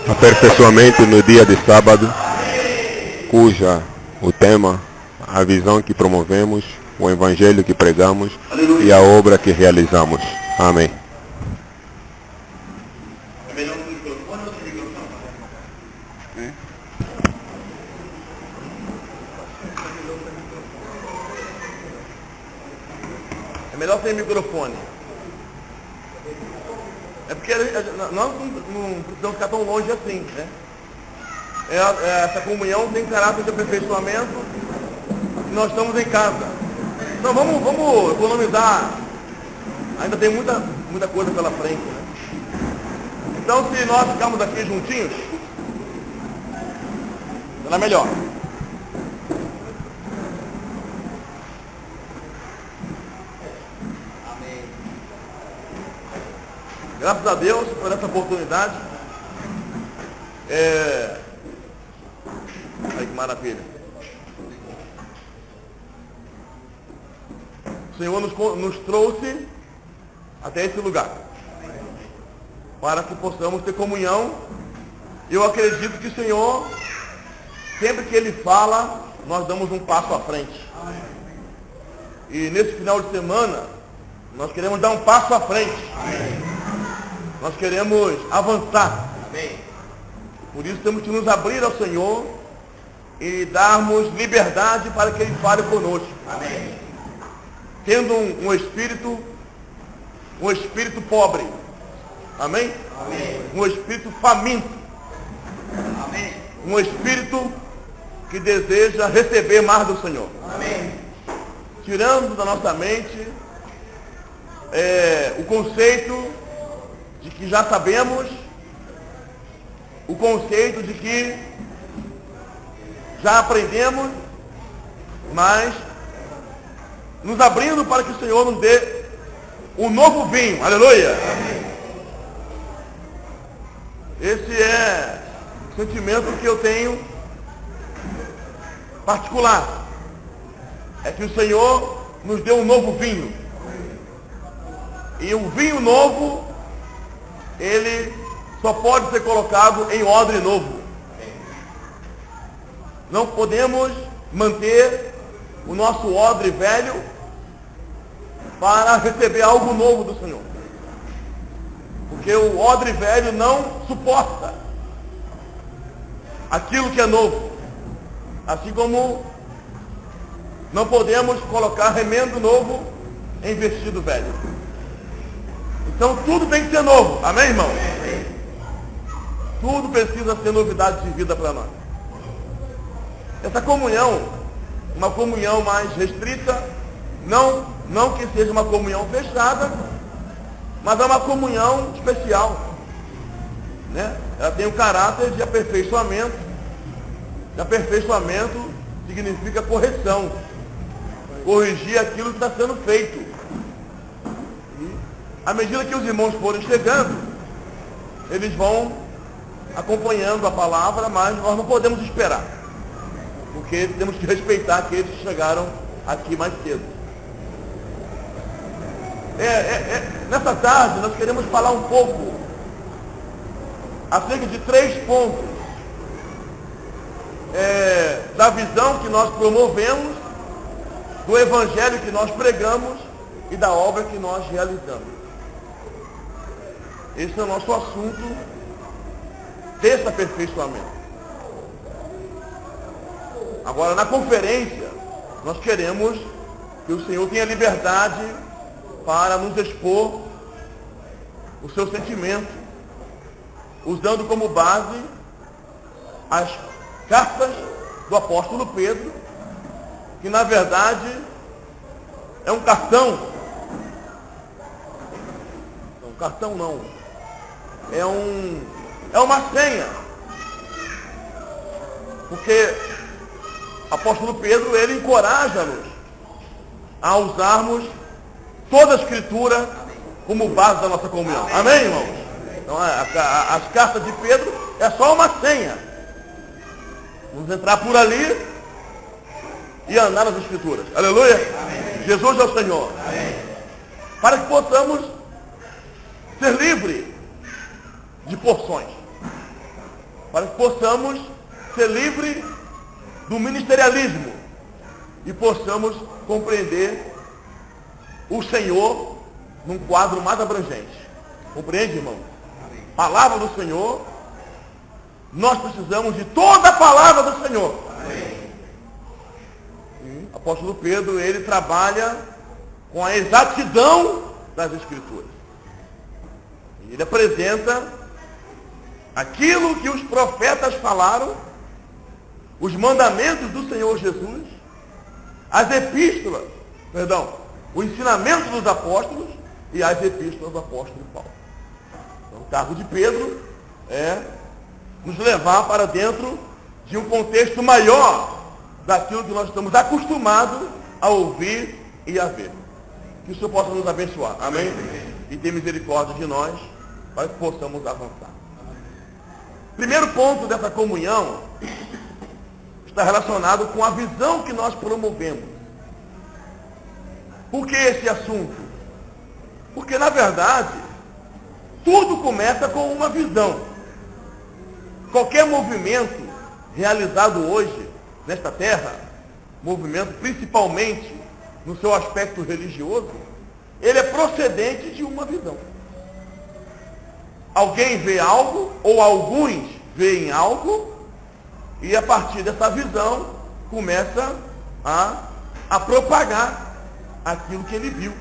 Aperfeiçoamento no dia de sábado, cuja o tema, a visão que promovemos, o evangelho que pregamos e a obra que realizamos. Amém. É melhor no microfone ou sem microfone? É melhor sem microfone. É porque nós não precisamos ficar tão longe assim, né? Essa comunhão tem caráter de aperfeiçoamento e nós estamos em casa. Então vamos economizar. Ainda tem muita coisa pela frente, né? Então se nós ficarmos aqui juntinhos, será melhor. Graças a Deus por essa oportunidade. Ai, que maravilha. O Senhor nos trouxe até esse lugar para que possamos ter comunhão. Eu acredito que o Senhor, sempre que Ele fala, nós damos um passo à frente. E nesse final de semana, nós queremos dar um passo à frente. Nós queremos avançar. Por isso temos que nos abrir ao Senhor e darmos liberdade para que Ele fale conosco. Tendo um espírito pobre. Amém? Um espírito faminto. Um espírito que deseja receber mais do Senhor. Tirando da nossa mente o conceito de que já sabemos, o conceito de que já aprendemos, mas nos abrindo para que o Senhor nos dê um novo vinho. Aleluia! Esse é o sentimento que eu tenho particular. É que o Senhor nos deu um novo vinho. E o vinho novo, ele só pode ser colocado em odre novo. Não podemos manter o nosso odre velho para receber algo novo do Senhor. Porque o odre velho não suporta aquilo que é novo. Assim como não podemos colocar remendo novo em vestido velho. Então tudo tem que ser novo. Amém, irmão? Tudo precisa ser novidade de vida para nós. Essa comunhão, uma comunhão mais restrita, não que seja uma comunhão fechada, mas é uma comunhão especial, né? Ela tem o caráter de aperfeiçoamento. E aperfeiçoamento significa correção. Corrigir aquilo que está sendo feito. E, à medida que os irmãos forem chegando, eles vão acompanhando a palavra, mas nós não podemos esperar. Porque temos que respeitar aqueles que chegaram aqui mais cedo. Nessa tarde nós queremos falar um pouco acerca de 3 pontos da visão que nós promovemos, do evangelho que nós pregamos e da obra que nós realizamos. Esse é o nosso assunto desse aperfeiçoamento. Agora, na conferência, nós queremos que o Senhor tenha liberdade para nos expor o seu sentimento, usando como base as cartas do apóstolo Pedro, que na verdade é um cartão. Não, cartão não. É uma senha. Porque o apóstolo Pedro, ele encoraja-nos a usarmos toda a Escritura como base da nossa comunhão. Amém, irmãos? Então, as cartas de Pedro é só uma senha. Vamos entrar por ali e andar nas Escrituras. Aleluia? Amém. Jesus é o Senhor. Amém. Para que possamos ser livres de porções. para que possamos ser livres do ministerialismo e possamos compreender o Senhor num quadro mais abrangente. Compreende, irmão? Palavra do Senhor, nós precisamos de toda a palavra do Senhor. O apóstolo Pedro, ele trabalha com a exatidão das Escrituras. Ele apresenta aquilo que os profetas falaram, os mandamentos do Senhor Jesus, as epístolas, o ensinamento dos apóstolos e as epístolas do apóstolo Paulo. Então, o cargo de Pedro é nos levar para dentro de um contexto maior daquilo que nós estamos acostumados a ouvir e a ver. Que o Senhor possa nos abençoar. Amém? E ter misericórdia de nós para que possamos avançar. Primeiro ponto dessa comunhão está relacionado com a visão que nós promovemos. Por que esse assunto? Porque, na verdade, tudo começa com uma visão. Qualquer movimento realizado hoje nesta terra, movimento principalmente no seu aspecto religioso, ele é procedente de uma visão. Alguém vê algo, ou alguns veem algo, e a partir dessa visão começa a propagar aquilo que ele viu.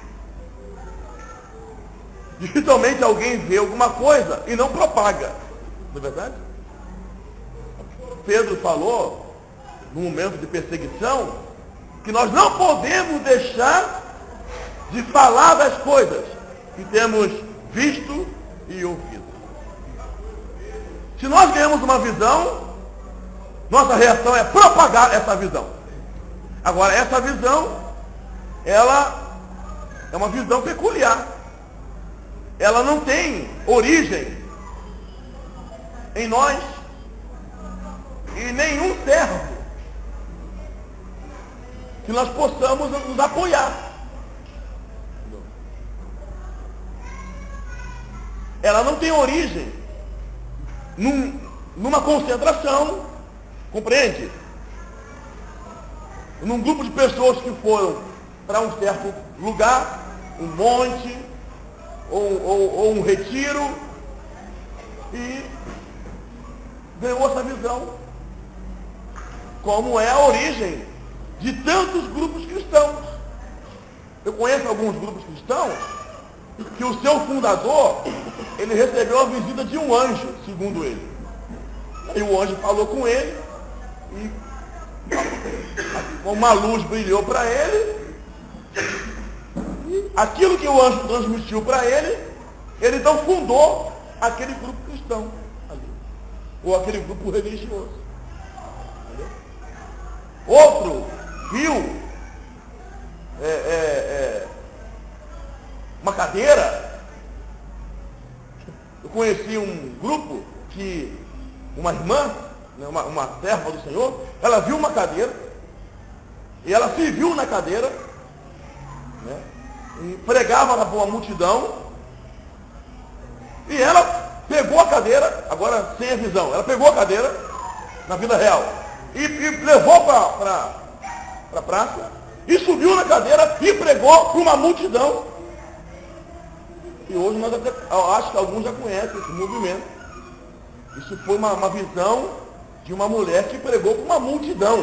Dificilmente alguém vê alguma coisa e não propaga. Não é verdade? Pedro falou, no momento de perseguição, que nós não podemos deixar de falar das coisas que temos visto e ouvido. Se nós ganhamos uma visão, nossa reação é propagar essa visão. Agora, essa visão, ela é uma visão peculiar. Ela não tem origem em nós e nenhum servo que nós possamos nos apoiar. Ela não tem origem numa concentração, compreende? Num grupo de pessoas que foram para um certo lugar, um monte, ou um retiro, e ganhou essa visão, como é a origem de tantos grupos cristãos. Eu conheço alguns grupos cristãos que o seu fundador, ele recebeu a visita de um anjo, segundo ele. E o anjo falou com ele, e uma luz brilhou para ele, e aquilo que o anjo transmitiu para ele, ele então fundou aquele grupo cristão ali, ou aquele grupo religioso. Entendeu? Outro viu uma cadeira. Eu conheci um grupo que uma irmã, uma serva do Senhor, ela viu uma cadeira e ela se viu na cadeira, né, e pregava para uma multidão, e ela pegou a cadeira, agora sem a visão, ela pegou a cadeira na vida real e levou para a praça e subiu na cadeira e pregou para uma multidão. E hoje eu acho que alguns já conhecem esse movimento. Isso foi uma visão de uma mulher que pregou para uma multidão.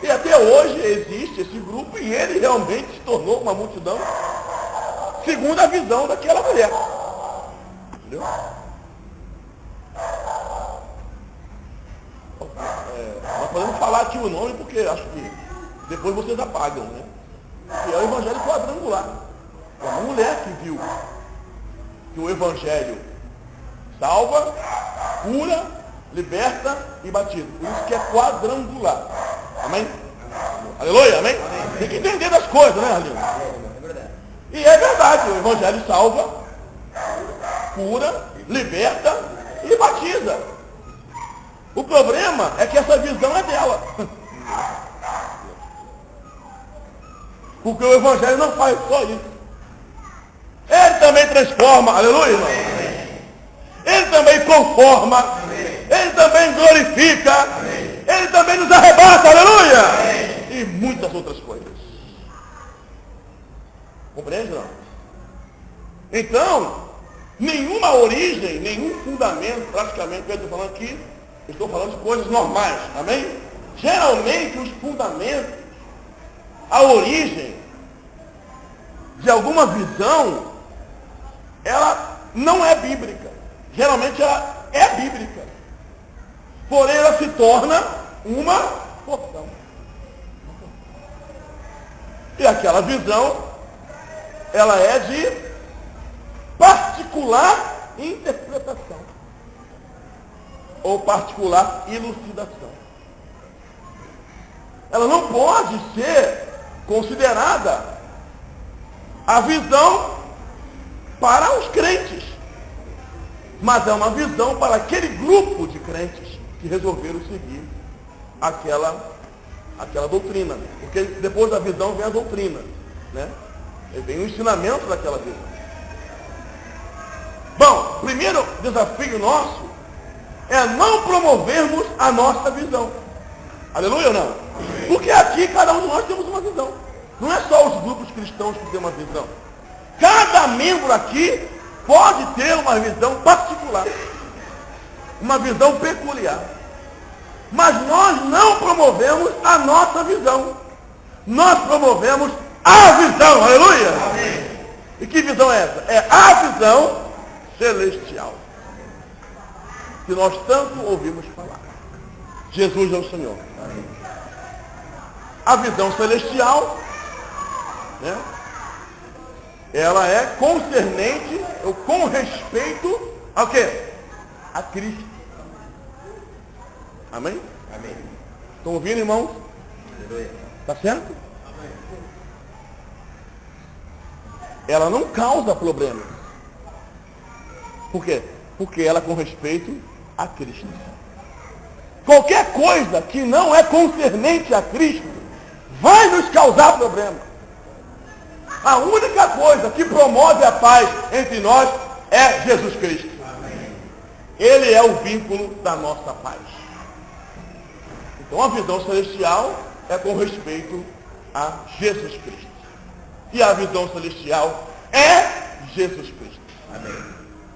E até hoje existe esse grupo e ele realmente se tornou uma multidão segundo a visão daquela mulher. Entendeu? Nós podemos falar aqui o nome porque acho que depois vocês apagam, né? Que é o Evangelho quadrangular. É uma mulher que viu que o Evangelho salva, cura, liberta e batiza. Por isso que é quadrangular. Amém? Aleluia, amém? Tem que entender das coisas, né, Aline? E é verdade, o Evangelho salva, cura, liberta e batiza. O problema é que essa visão é dela. Porque o Evangelho não faz só isso. Ele também transforma, aleluia, irmão. Ele Ele também conforma. Amém. Ele também glorifica. Amém. Ele também nos arrebata, aleluia. Amém. E muitas outras coisas. Compreende, não? Então, nenhuma origem, nenhum fundamento, praticamente, eu estou falando aqui, estou falando de coisas normais, amém? Geralmente os fundamentos, a origem de alguma visão, ela não é bíblica. Geralmente ela é bíblica. Porém ela se torna uma porção. E aquela visão, ela é de particular interpretação. Ou particular elucidação. Ela não pode ser considerada a visão para os crentes, mas é uma visão para aquele grupo de crentes que resolveram seguir aquela doutrina, porque depois da visão vem a doutrina, né? E vem o ensinamento daquela visão. Bom, o primeiro desafio nosso é não promovermos a nossa visão. Aleluia ou não? Porque aqui cada um de nós temos uma visão. Não é só os grupos cristãos que têm uma visão. Cada membro aqui pode ter uma visão particular. Uma visão peculiar. Mas nós não promovemos a nossa visão. Nós promovemos a visão. Aleluia! Amém. E que visão é essa? É a visão celestial. Que nós tanto ouvimos falar. Jesus é o Senhor. Amém. A visão celestial, né? Ela é concernente, ou com respeito ao quê? A Cristo. Amém? Amém. Estão ouvindo, irmãos? Está certo? Amém. Ela não causa problemas. Por quê? Porque ela é com respeito a Cristo. Qualquer coisa que não é concernente a Cristo vai nos causar problema. A única coisa que promove a paz entre nós é Jesus Cristo. Amém. Ele é o vínculo da nossa paz. Então a visão celestial é com respeito a Jesus Cristo. E a visão celestial é Jesus Cristo. Amém.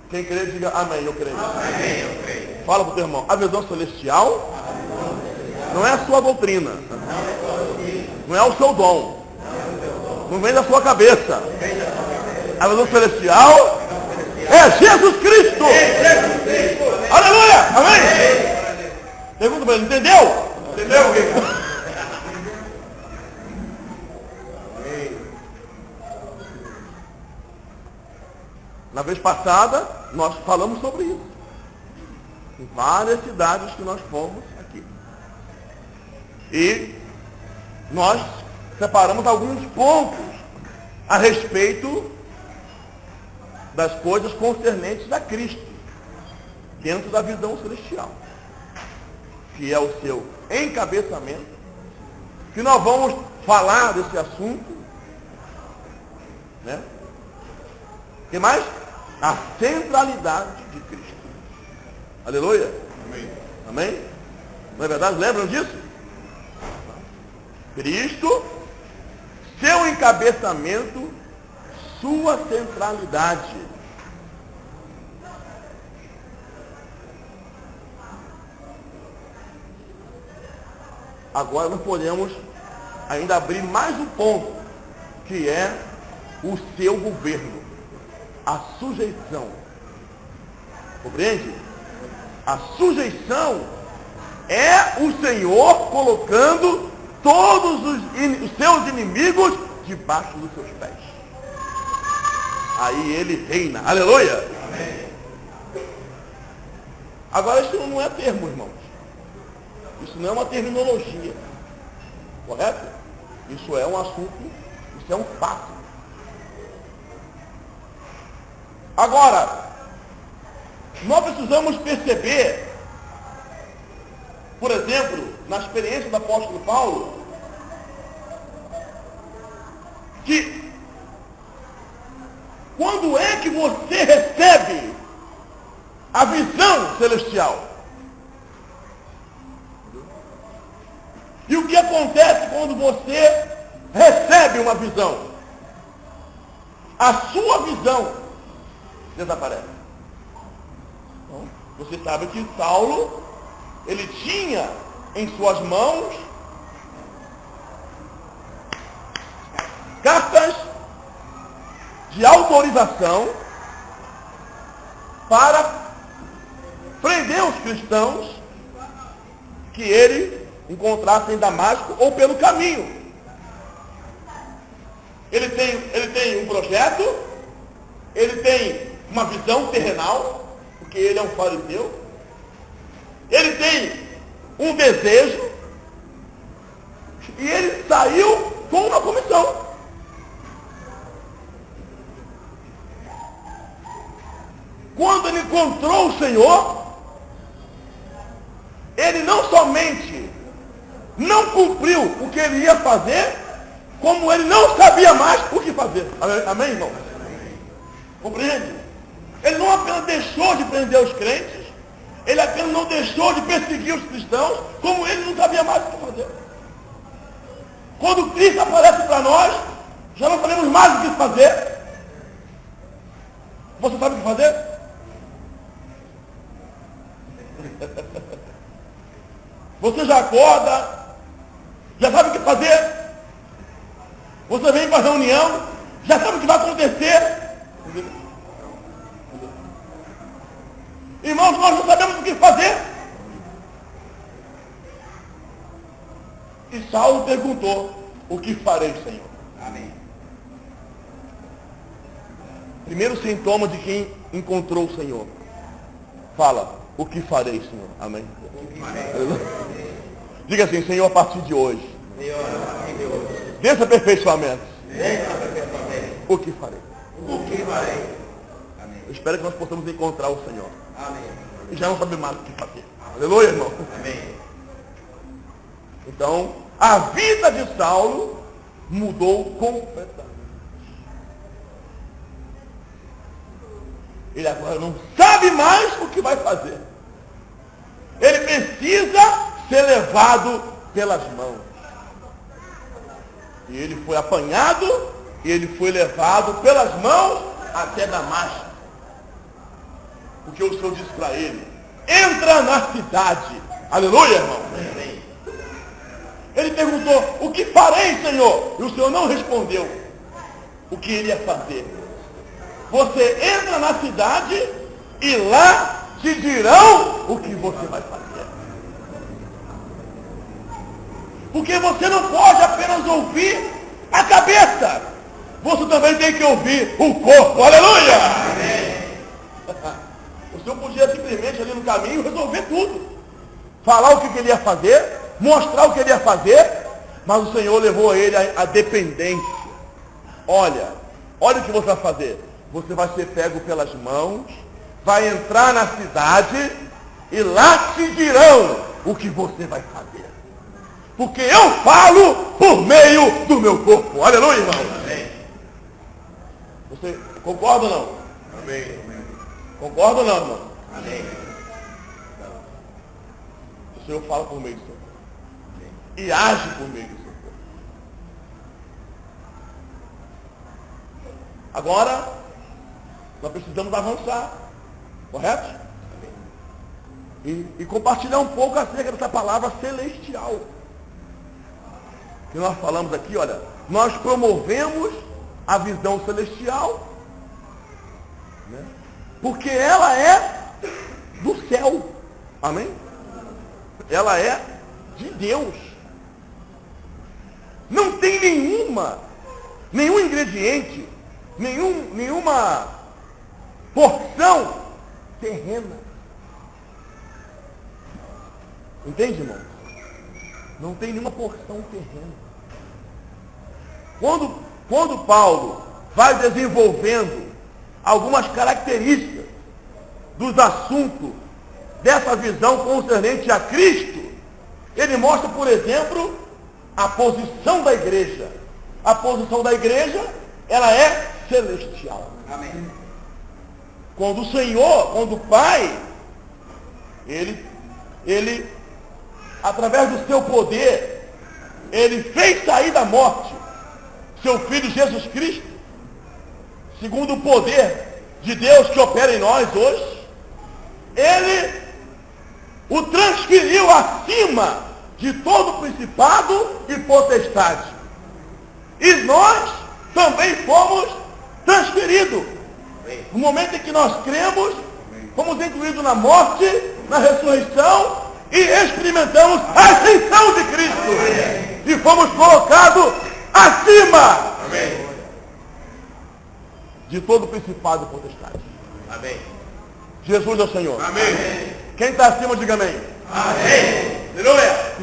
Quem crê, diga amém, eu creio. Amém, eu creio. Fala para o teu irmão, a visão celestial não é a sua doutrina. Não é o seu dom. Não vem da sua cabeça. A visão celestial é Jesus Cristo. Aleluia! Amém? Pergunta para ele, entendeu? Entendeu? Na vez passada, nós falamos sobre isso. Em várias cidades que nós fomos aqui. E nós separamos alguns pontos a respeito das coisas concernentes a Cristo, dentro da visão celestial, que é o seu encabeçamento, que nós vamos falar desse assunto, né? O que mais? A centralidade de Cristo. Aleluia? Amém. Amém? Não é verdade? Lembram disso? Cristo, seu encabeçamento, sua centralidade. Agora nós podemos ainda abrir mais um ponto, que é o seu governo, a sujeição. Compreende? A sujeição é o Senhor colocando todos os seus inimigos debaixo dos seus pés. Aí ele reina. Aleluia! Amém. Agora isso não é termo, irmãos. Isso não é uma terminologia. Correto? Isso é um assunto, isso é um fato. Agora, nós precisamos perceber, por exemplo, na experiência do apóstolo Paulo, que quando é que você recebe a visão celestial. E o que acontece quando você recebe uma visão? A sua visão desaparece. Então, você sabe que Saulo, ele tinha em suas mãos cartas de autorização para prender os cristãos que ele encontrasse em Damasco ou pelo caminho. Ele tem um projeto, ele tem uma visão terrenal, porque ele é um fariseu, ele tem um desejo, e ele saiu com uma comissão. Quando ele encontrou o Senhor, ele não somente não cumpriu o que ele ia fazer, como ele não sabia mais o que fazer. Amém, irmão? Compreende? Ele não apenas deixou de prender os crentes, ele apenas não deixou de perseguir os cristãos, como ele não sabia mais o que fazer. Quando Cristo aparece para nós, já não sabemos mais o que fazer. Você sabe o que fazer? Você já acorda, já sabe o que fazer. Você vem para a reunião, já sabe o que vai acontecer. Irmãos, nós não sabemos o que fazer. E Saulo perguntou: o que farei, Senhor? Amém. Primeiro sintoma de quem encontrou o Senhor. Fala: o que farei, Senhor? Amém. Diga assim: Senhor, a partir de hoje, desse aperfeiçoamento, o que farei? O que farei? Amém. Eu espero que nós possamos encontrar o Senhor. Amém. E já não sabemos mais o que fazer. Aleluia, irmão. Amém. Então, a vida de Saulo mudou completamente. Ele agora não sabe mais o que vai fazer. Ele precisa ser levado pelas mãos. E ele foi apanhado, e ele foi levado pelas mãos até Damasco. Porque o Senhor disse para ele: entra na cidade. Aleluia, irmão. Ele perguntou: o que farei, Senhor? E o Senhor não respondeu o que ele ia fazer. Você entra na cidade e lá te dirão o que você vai fazer. Porque você não pode apenas ouvir a cabeça. Você também tem que ouvir o corpo. Aleluia! Amém. O Senhor podia simplesmente ali no caminho resolver tudo. Falar o que ele ia fazer, mostrar o que ele ia fazer, mas o Senhor levou ele à dependência. Olha o que você vai fazer. Você vai ser pego pelas mãos, vai entrar na cidade e lá te dirão o que você vai fazer. Porque eu falo por meio do meu corpo. Aleluia, irmão. Amém. Você concorda ou não? Amém. Concorda ou não, irmão? Amém. O Senhor fala por meio do seu corpo. E age por meio do seu corpo. Agora, nós precisamos avançar. Correto? E compartilhar um pouco acerca dessa palavra celestial. Que nós falamos aqui, olha, nós promovemos a visão celestial, né? Porque ela é do céu. Amém? Ela é de Deus. Não tem nenhum ingrediente, nenhuma porção terrena. Entende, irmão? Não tem nenhuma porção terrena. Quando Paulo vai desenvolvendo algumas características dos assuntos dessa visão concernente a Cristo, ele mostra, por exemplo, a posição da igreja. A posição da igreja, ela é celestial. Amém. Quando o Senhor, quando o Pai, ele, através do seu poder, ele fez sair da morte seu Filho Jesus Cristo, segundo o poder de Deus que opera em nós hoje, ele o transferiu acima de todo principado e potestade. E nós também fomos transferidos. No momento em que nós cremos, fomos incluídos na morte, na ressurreição e experimentamos a ascensão de Cristo. E fomos colocados acima de todo principado e potestade. Amém. Jesus é o Senhor. Amém. Quem está acima, diga amém. Amém. Aleluia.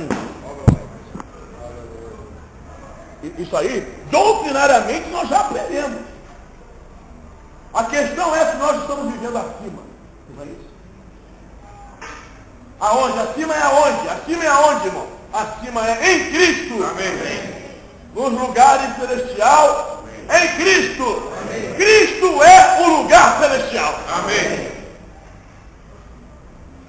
Isso aí, doutrinariamente, nós já aprendemos. A questão é se nós estamos vivendo acima. Não é isso? Aonde? Acima é aonde? Acima é aonde, irmão? Acima é em Cristo. Amém. Nos lugares celestial, em Cristo. Amém. Cristo é o lugar celestial. Amém.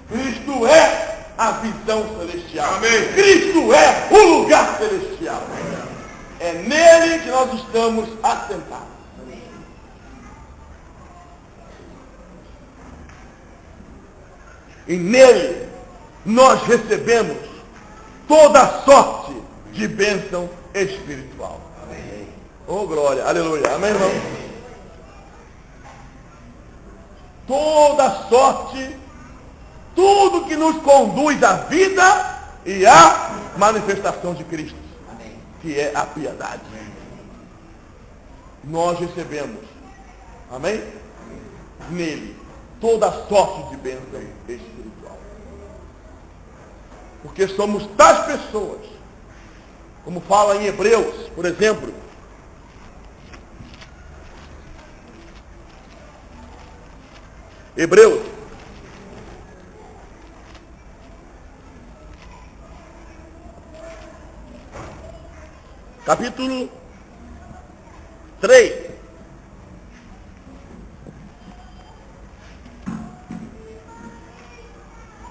Cristo é a visão celestial. Amém. Cristo é o lugar celestial. É nele que nós estamos assentados. E nele nós recebemos toda sorte de bênção espiritual. Amém. Oh, glória, aleluia. Amém, irmão? Toda sorte, tudo que nos conduz à vida e à manifestação de Cristo, que é a piedade. Nós recebemos, amém? Nele, toda sorte de bênção espiritual. Porque somos tais pessoas, como fala em Hebreus, por exemplo, Hebreus, capítulo 3.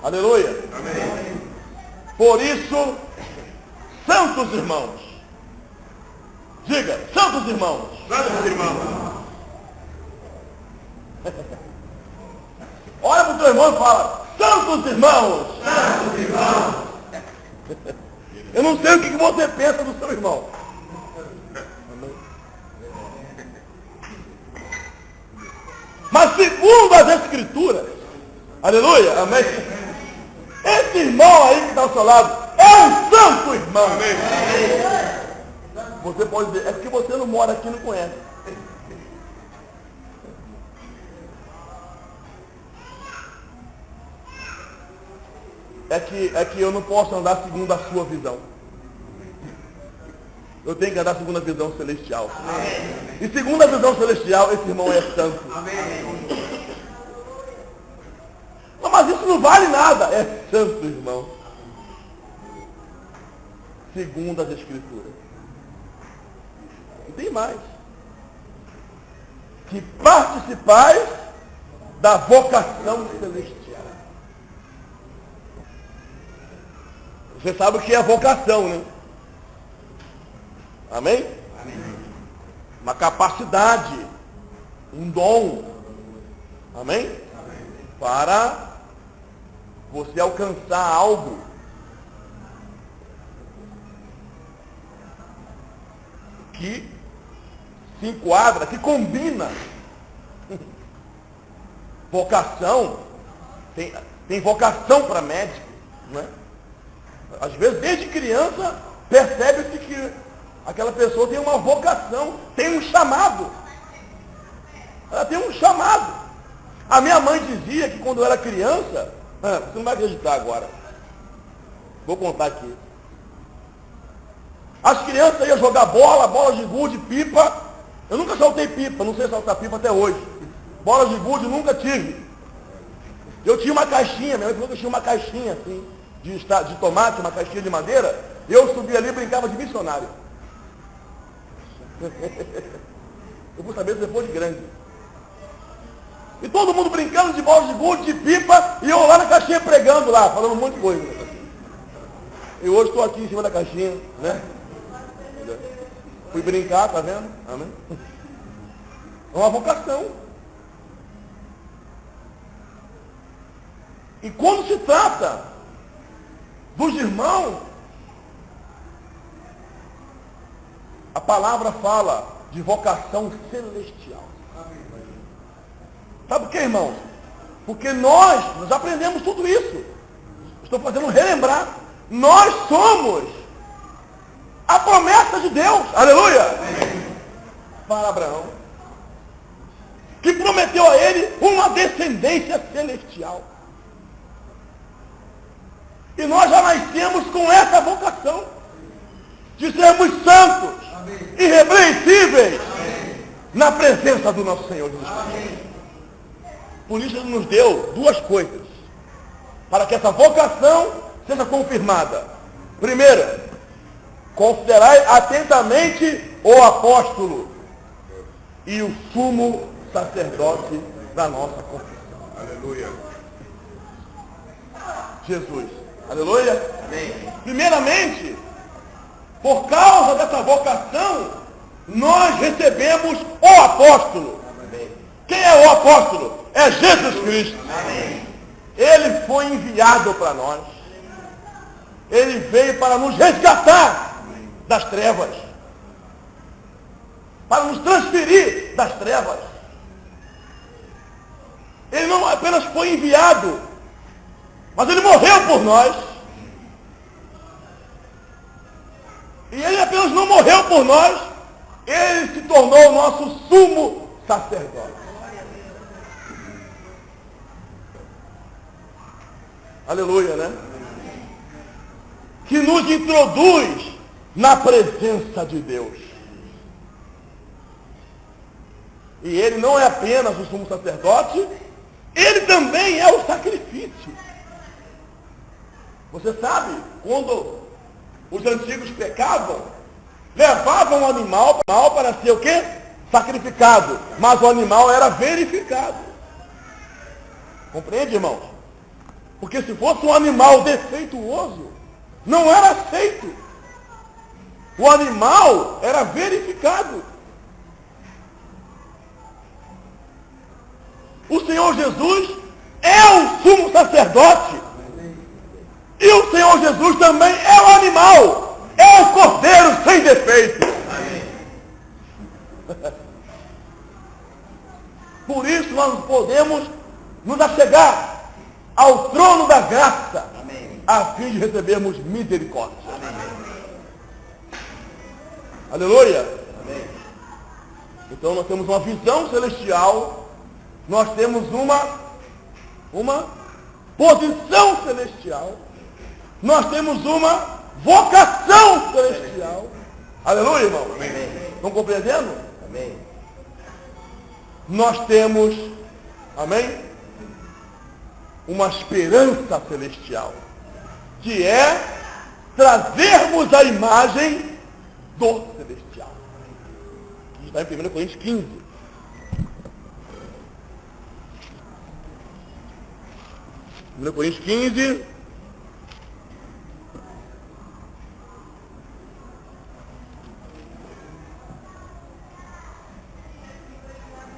Aleluia. Amém. Por isso, santos irmãos, diga, santos irmãos, Santos irmãos. olha para o teu irmão e fala, santos irmãos. Santos irmãos. Eu não sei o que você pensa do seu irmão. Mas segundo as Escrituras, aleluia, amém? Esse irmão aí que está ao seu lado é um santo irmão. Amém. Você pode dizer, é porque você não mora aqui e não conhece. É que eu não posso andar segundo a sua visão. Eu tenho que andar segundo a visão celestial. Amém. E segundo a visão celestial, esse irmão é santo. Amém. Não, mas isso não vale nada. É santo, irmão. Segundo as Escrituras. E tem mais. Que participais da vocação celestial. Você sabe o que é a vocação, né? Amém? Amém? Uma capacidade, um dom. Amém? Amém? Para você alcançar algo que se enquadra, que combina. Vocação, tem vocação para médico, não é? Às vezes, desde criança, percebe-se que aquela pessoa tem uma vocação, tem um chamado. Ela tem um chamado. A minha mãe dizia que quando eu era criança, você não vai acreditar agora, vou contar aqui. As crianças iam jogar bola de gude, pipa. Eu nunca soltei pipa, não sei soltar pipa até hoje. Bola de gude nunca tive. Eu tinha uma caixinha, minha mãe falou que eu tinha uma caixinha assim, de tomate, uma caixinha de madeira. Eu subia ali e brincava de missionário. Eu vou saber se depois de grande. E todo mundo brincando de bola de gude, de pipa, e eu lá na caixinha pregando lá, falando um monte de coisa. E hoje estou aqui em cima da caixinha, né? Fui brincar, tá vendo? Amém? É uma vocação. E quando se trata dos irmãos, a palavra fala de vocação celestial. Sabe por quê, irmãos? Porque nós aprendemos tudo isso. Estou fazendo relembrar. Nós somos a promessa de Deus. Aleluia! Para Abraão, que prometeu a ele uma descendência celestial. E nós já nascemos com essa vocação de sermos santos, irrepreensíveis, na presença do nosso Senhor Jesus Cristo. Por isso ele nos deu duas coisas, para que essa vocação seja confirmada. Primeira, considerai atentamente o apóstolo e o sumo sacerdote da nossa confissão. Aleluia. Jesus. Aleluia. Amém. Primeiramente, por causa dessa vocação, nós recebemos o apóstolo. Amém. Quem é o apóstolo? É Jesus Cristo. Amém. Ele foi enviado para nós. Ele veio para nos resgatar das trevas. Para nos transferir das trevas. Ele não apenas foi enviado, mas ele morreu por nós. E ele apenas não morreu por nós, ele se tornou o nosso sumo sacerdote. Aleluia, né? Que nos introduz na presença de Deus. E ele não é apenas o sumo sacerdote, ele também é o sacrifício. Você sabe, quando os antigos pecavam, levavam o animal para ser o quê? Sacrificado. Mas o animal era verificado. Compreende, irmãos? Porque se fosse um animal defeituoso, não era aceito. O animal era verificado. O Senhor Jesus é o sumo sacerdote. E o Senhor Jesus também é o animal. É o cordeiro sem defeito. Por isso nós podemos nos achegar ao trono da graça, a fim de recebermos misericórdia. Aleluia. Então nós temos uma visão celestial, nós temos uma posição celestial, nós temos uma vocação celestial. Aleluia, irmão. Estão compreendendo? Amém. Nós temos, amém, uma esperança celestial, que é trazermos a imagem do celestial. Está em 1 Coríntios 15. Coríntios 15.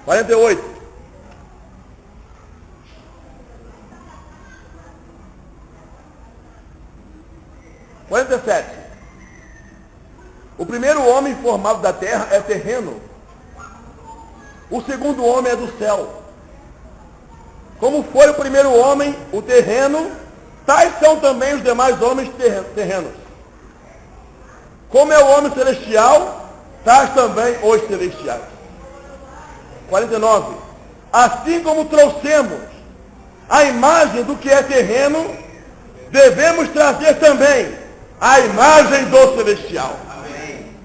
Quarenta e 47. O primeiro homem formado da terra é terreno. O segundo homem é do céu. Como foi o primeiro homem, o terreno, tais são também os demais homens terrenos. Como é o homem celestial, tais também os celestiais. 49. Assim como trouxemos a imagem do que é terreno, devemos trazer também a imagem do celestial. Amém.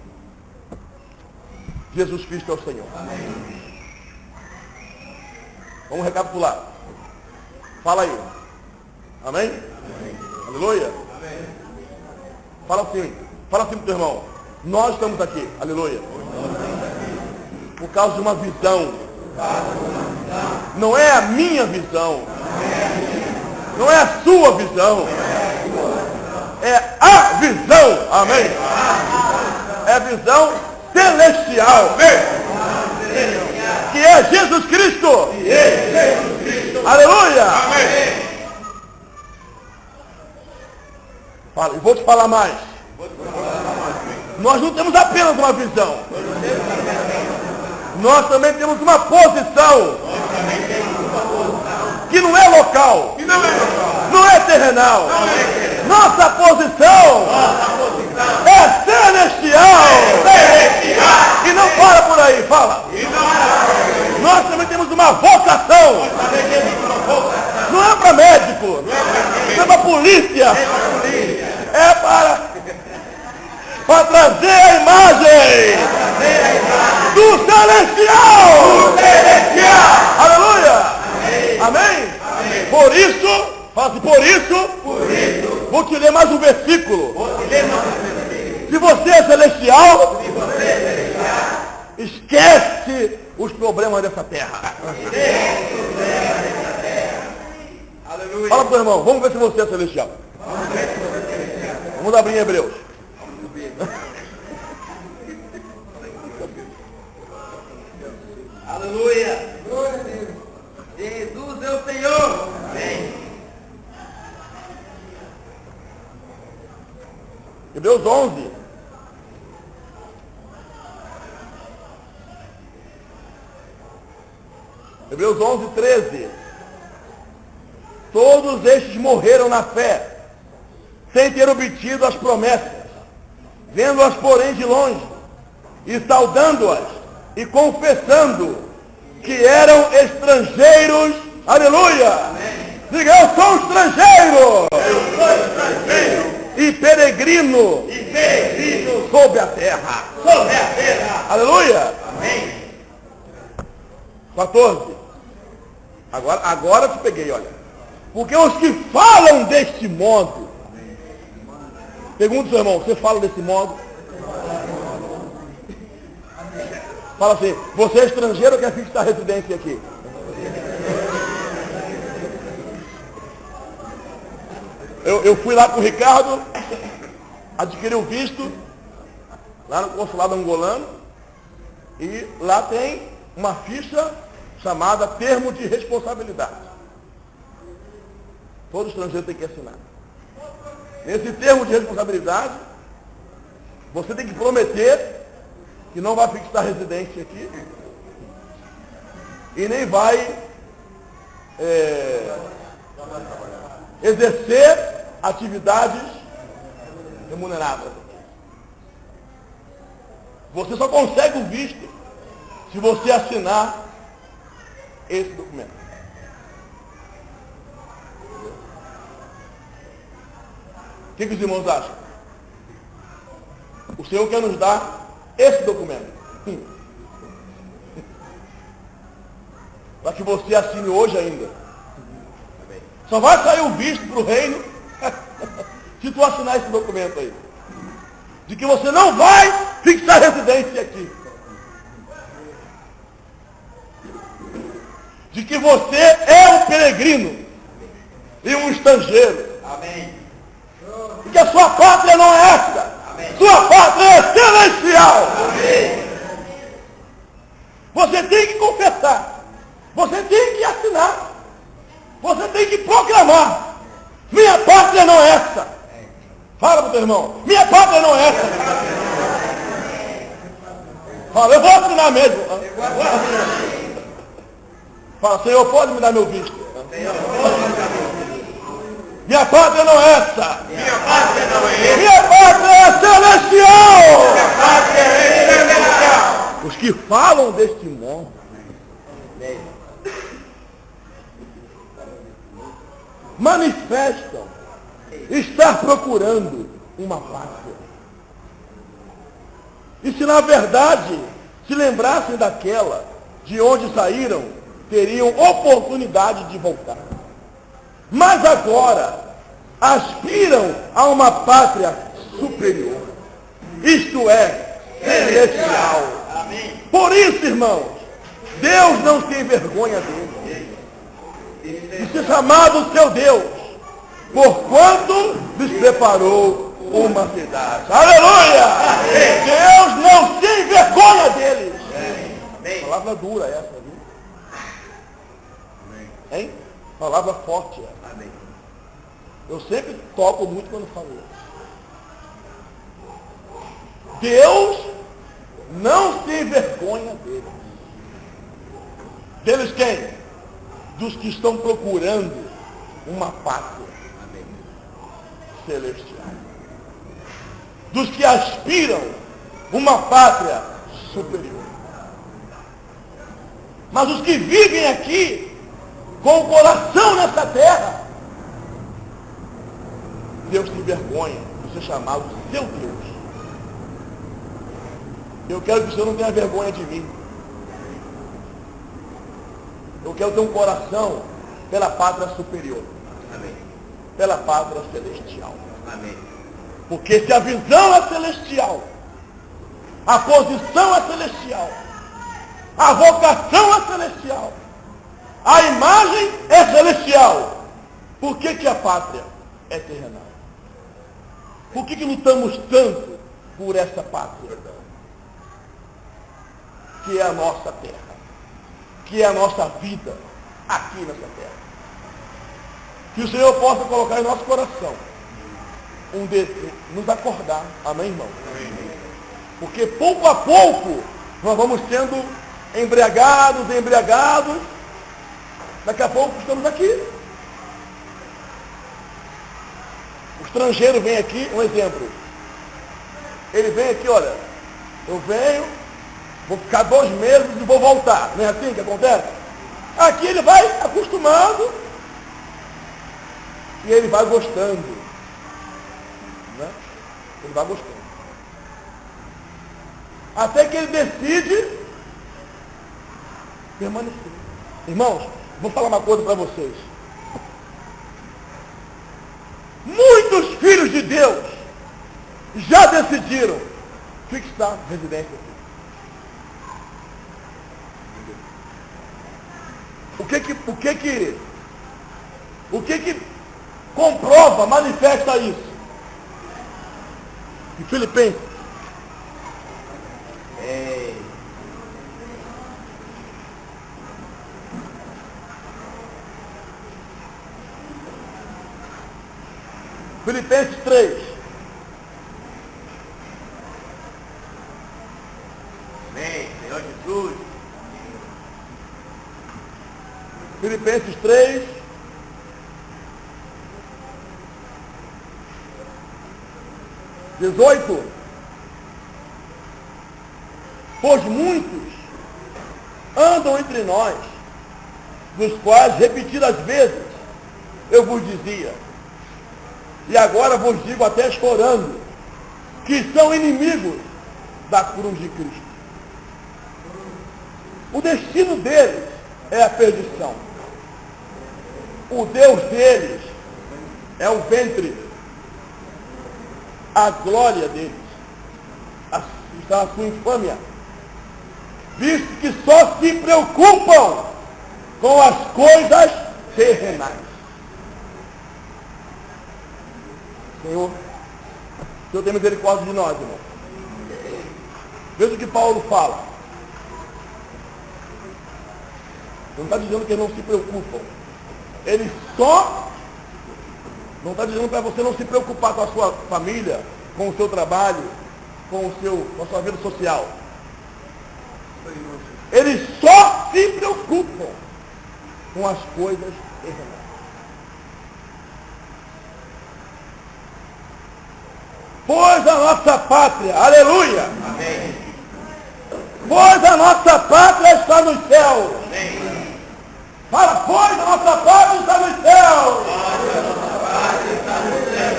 Jesus Cristo é o Senhor. Amém. Vamos recapitular. Fala aí. Amém? Amém. Aleluia. Amém. Fala assim pro teu irmão. Nós estamos aqui. Aleluia. Por causa de uma visão Não é a minha visão. Não é a sua visão. É a visão. Amém? É a visão celestial. Que é Jesus Cristo. Aleluia. Fala, e vou te falar mais. Nós não temos apenas uma visão. Nós também temos uma posição. Que não é local. Não é terrenal. Nossa posição é celestial. E não para por aí, fala. Nós também temos uma vocação. Não é para médico. Não é para polícia. É para trazer a imagem do celestial. Aleluia. Amém? Por isso, fala assim, por isso, vou te ler mais um versículo. Se você é celestial, esquece os problemas dessa terra. Fala pro irmão, vamos ver se você é celestial. Vamos abrir em Hebreus. Aleluia. Glória a Deus. Jesus é o Senhor. Amém. Hebreus 11. Hebreus 11, 13. Todos estes morreram na fé, sem ter obtido as promessas, vendo-as porém de longe, e saudando-as, e confessando que eram estrangeiros. Aleluia! Amém. Diga, eu sou estrangeiro! Eu sou estrangeiro! E peregrino! E peregrino! Sobre a terra! Sobre a terra! Aleluia! Amém! 14. Agora eu te peguei, olha. Porque os que falam deste modo, pergunta ao seu irmão, você fala desse modo? Fala assim, você é estrangeiro ou quer fixar residência aqui? Eu fui lá com o Ricardo, adquiri o visto, lá no consulado angolano, e lá tem uma ficha chamada termo de responsabilidade. Todo estrangeiro tem que assinar. Nesse termo de responsabilidade, você tem que prometer que não vai fixar residência aqui e nem vai exercer atividades remuneradas. Você só consegue o visto se você assinar esse documento. O que os irmãos acham? O Senhor quer nos dar esse documento. Para que você assine hoje ainda. Só vai sair o visto para o reino se tu assinar esse documento aí. De que você não vai fixar residência aqui. De que você é um peregrino e um estrangeiro. Amém. E que a sua pátria não é essa. Amém. Sua pátria é celestial. Amém. Você tem que confessar. Você tem que assinar. Você tem que proclamar. Minha pátria não é essa. Fala pro teu irmão. Minha pátria não é essa. Fala, eu vou assinar mesmo. Fala, Senhor, pode me dar meu visto? Minha pátria não é essa. Minha pátria não é essa. Minha pátria é celestial. Minha pátria é celestial. Os que falam deste modo manifestam estar procurando uma pátria. E se na verdade se lembrassem daquela de onde saíram, teriam oportunidade de voltar. Mas agora aspiram a uma pátria superior, isto é, celestial. Amém. Por isso, irmãos, Deus não tem vergonha dele. de ser chamado seu Deus, porquanto lhes preparou uma cidade. Aleluia! Deus não se envergonha deles. Palavra dura essa, viu? Hein? Palavra forte essa. Eu sempre toco muito quando falo isso. Deus não se envergonha deles. Deles quem? Dos que estão procurando uma pátria celestial. Dos que aspiram uma pátria superior. Mas os que vivem aqui com o coração nessa terra, Deus se envergonha de ser chamado seu Deus. Eu quero que o Senhor não tenha vergonha de mim. Eu quero ter um coração pela pátria superior. Amém. Pela pátria celestial. Amém. Porque se a visão é celestial, a posição é celestial, a vocação é celestial, a imagem é celestial, por que a pátria é terrenal? Por que lutamos tanto por essa pátria? Que é a nossa terra, que é a nossa vida aqui nessa terra. Que o Senhor possa colocar em nosso coração nos acordar, amém, irmão? Amém. Porque pouco a pouco nós vamos sendo embriagados, daqui a pouco estamos aqui. O estrangeiro vem aqui, um exemplo, ele vem aqui, olha, eu venho, vou ficar 2 meses e vou voltar. Não é assim que acontece? Aqui ele vai acostumando e ele vai gostando. Né? Ele vai gostando. Até que ele decide permanecer. Irmãos, vou falar uma coisa para vocês. Muitos filhos de Deus já decidiram fixar residência aqui. O que comprova, manifesta isso? Em Filipenses. Filipenses 3. Amém, Senhor Jesus. Filipenses 3. (18). Pois muitos andam entre nós, dos quais repetidas vezes eu vos dizia, e agora vos digo até chorando, que são inimigos da cruz de Cristo. O destino deles é a perdição. O Deus deles é o ventre. A glória deles está a sua infâmia, visto que só se preocupam com as coisas terrenais. Senhor tem misericórdia de nós, irmão. Veja o que Paulo fala. Não está dizendo que eles não se preocupam. Ele só não está dizendo para você não se preocupar com a sua família, com o seu trabalho, com a sua vida social. Eles só se preocupam com as coisas terrenais. Pois a nossa pátria, aleluia! Amém. Pois a nossa pátria está nos céus. Amém. Fala, pois a nossa pátria está nos céus.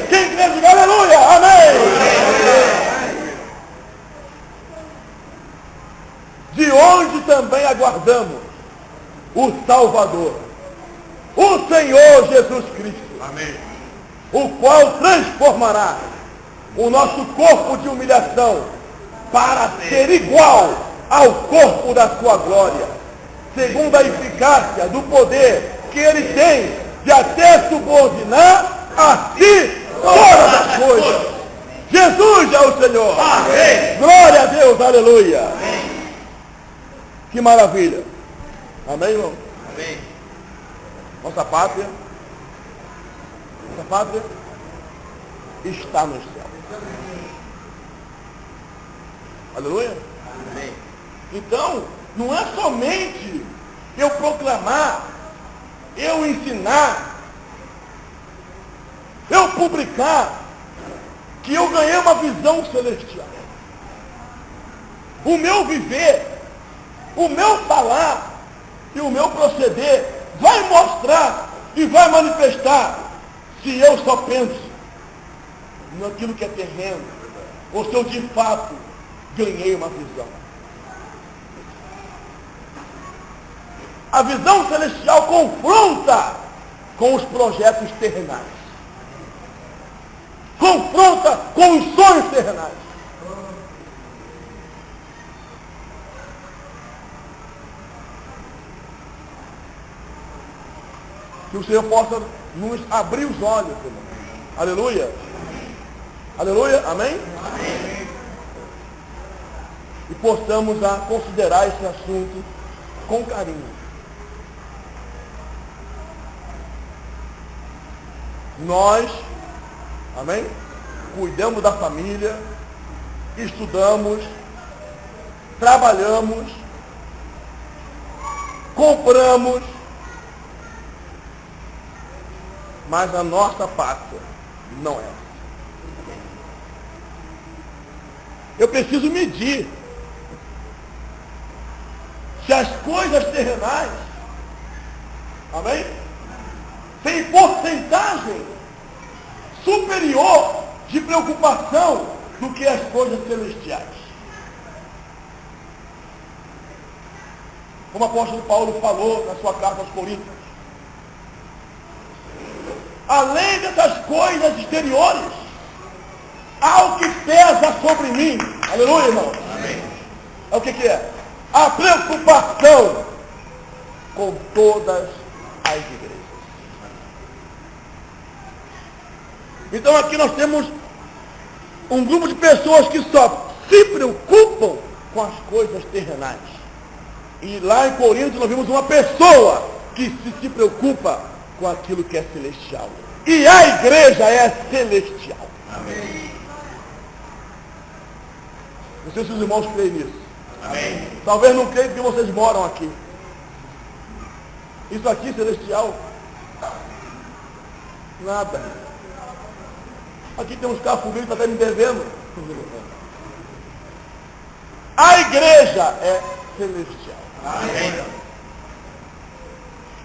Quem crê, diga aleluia, amém. De onde também aguardamos o Salvador, o Senhor Jesus Cristo. Amém. O qual transformará o nosso corpo de humilhação para ser igual ao corpo da sua glória, segundo a eficácia do poder que que ele tem de até subordinar a si todas as coisas. Jesus é o Senhor. Amém. Glória a Deus, aleluia. Amém. Que maravilha. Amém, irmão? Amém. Nossa pátria está nos céus. Aleluia. Amém. Então, não é somente eu proclamar, eu ensinar, eu publicar, que eu ganhei uma visão celestial. O meu viver, o meu falar e o meu proceder vai mostrar e vai manifestar se eu só penso naquilo que é terreno, ou se eu de fato ganhei uma visão. A visão celestial confronta com os projetos terrenais. Confronta com os sonhos terrenais. Que o Senhor possa nos abrir os olhos, irmão. Aleluia. Aleluia. Amém? Amém. E possamos considerar esse assunto com carinho. Nós, amém? Cuidamos da família, estudamos, trabalhamos, compramos, mas a nossa pátria não é. Eu preciso medir se as coisas terrenais, amém? Tem porcentagem superior de preocupação do que as coisas celestiais. Como o apóstolo Paulo falou na sua carta aos Coríntios, além dessas coisas exteriores, há o que pesa sobre mim. Aleluia, irmão. Amém. É o que é? A preocupação com todas as igrejas. Então aqui nós temos um grupo de pessoas que só se preocupam com as coisas terrenais. E lá em Corinto nós vimos uma pessoa que se preocupa com aquilo que é celestial. E a igreja é celestial. Amém. Não sei se os irmãos creem nisso. Amém. Talvez não creiam porque vocês moram aqui. Isso aqui celestial, nada. Aqui tem uns carros públicos até me devendo. A igreja é celestial. Amém.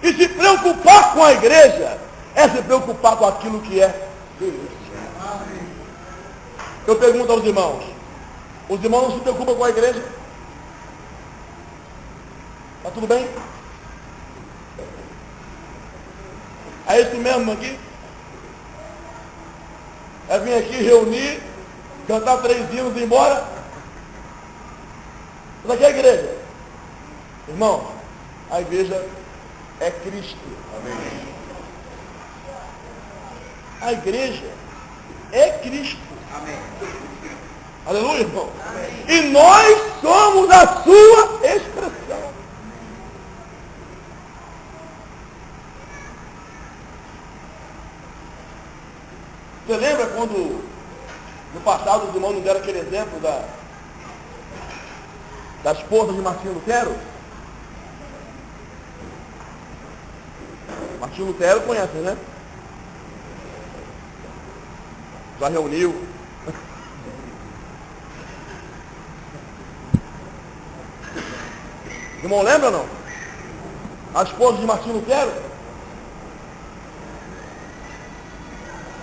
E se preocupar com a igreja é se preocupar com aquilo que é celestial. Amém. Eu pergunto aos irmãos, os irmãos não se preocupam com a igreja? Está tudo bem? É isso mesmo aqui? É vir aqui reunir, cantar 3 hinos e ir embora? Isso aqui é a igreja. Irmão, a igreja é Cristo. Amém. A igreja é Cristo. Amém. Aleluia, irmão. Amém. E nós somos a sua expressão. Você lembra quando, no passado, os irmãos nos deram aquele exemplo da esposa de Martinho Lutero? Martinho Lutero conhece, né? Já reuniu. Irmão, lembra ou não? A esposa de Martinho Lutero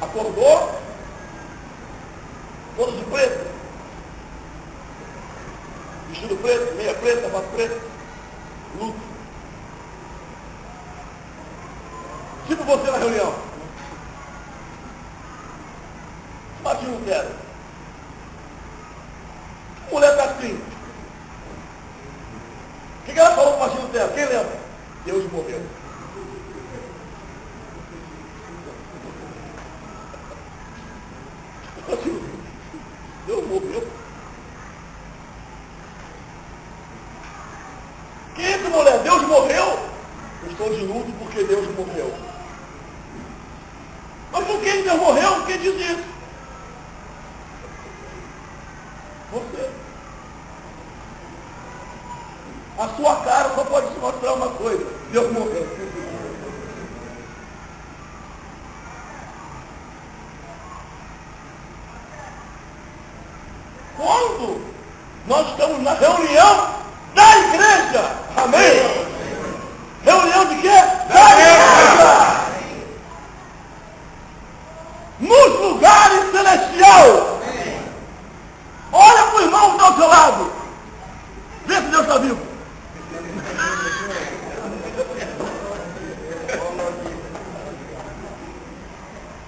acordou, toda de preto, vestido preto, meia preta, sapato preto, luto. Tipo você na reunião. Martinho Lutero. Mulher tá assim. O que ela falou para Martinho Lutero? Quem lembra? Deus morreu. estou de luto porque Deus morreu. Mas por que Deus morreu? Quem diz isso? Você. A sua cara só pode te mostrar uma coisa. Deus morreu. Quando nós estamos na reunião da igreja. Amém? Reunião de quê? Da igreja! Nos lugares celestiais. Olha para o irmão que está ao seu lado. Vê se Deus está vivo.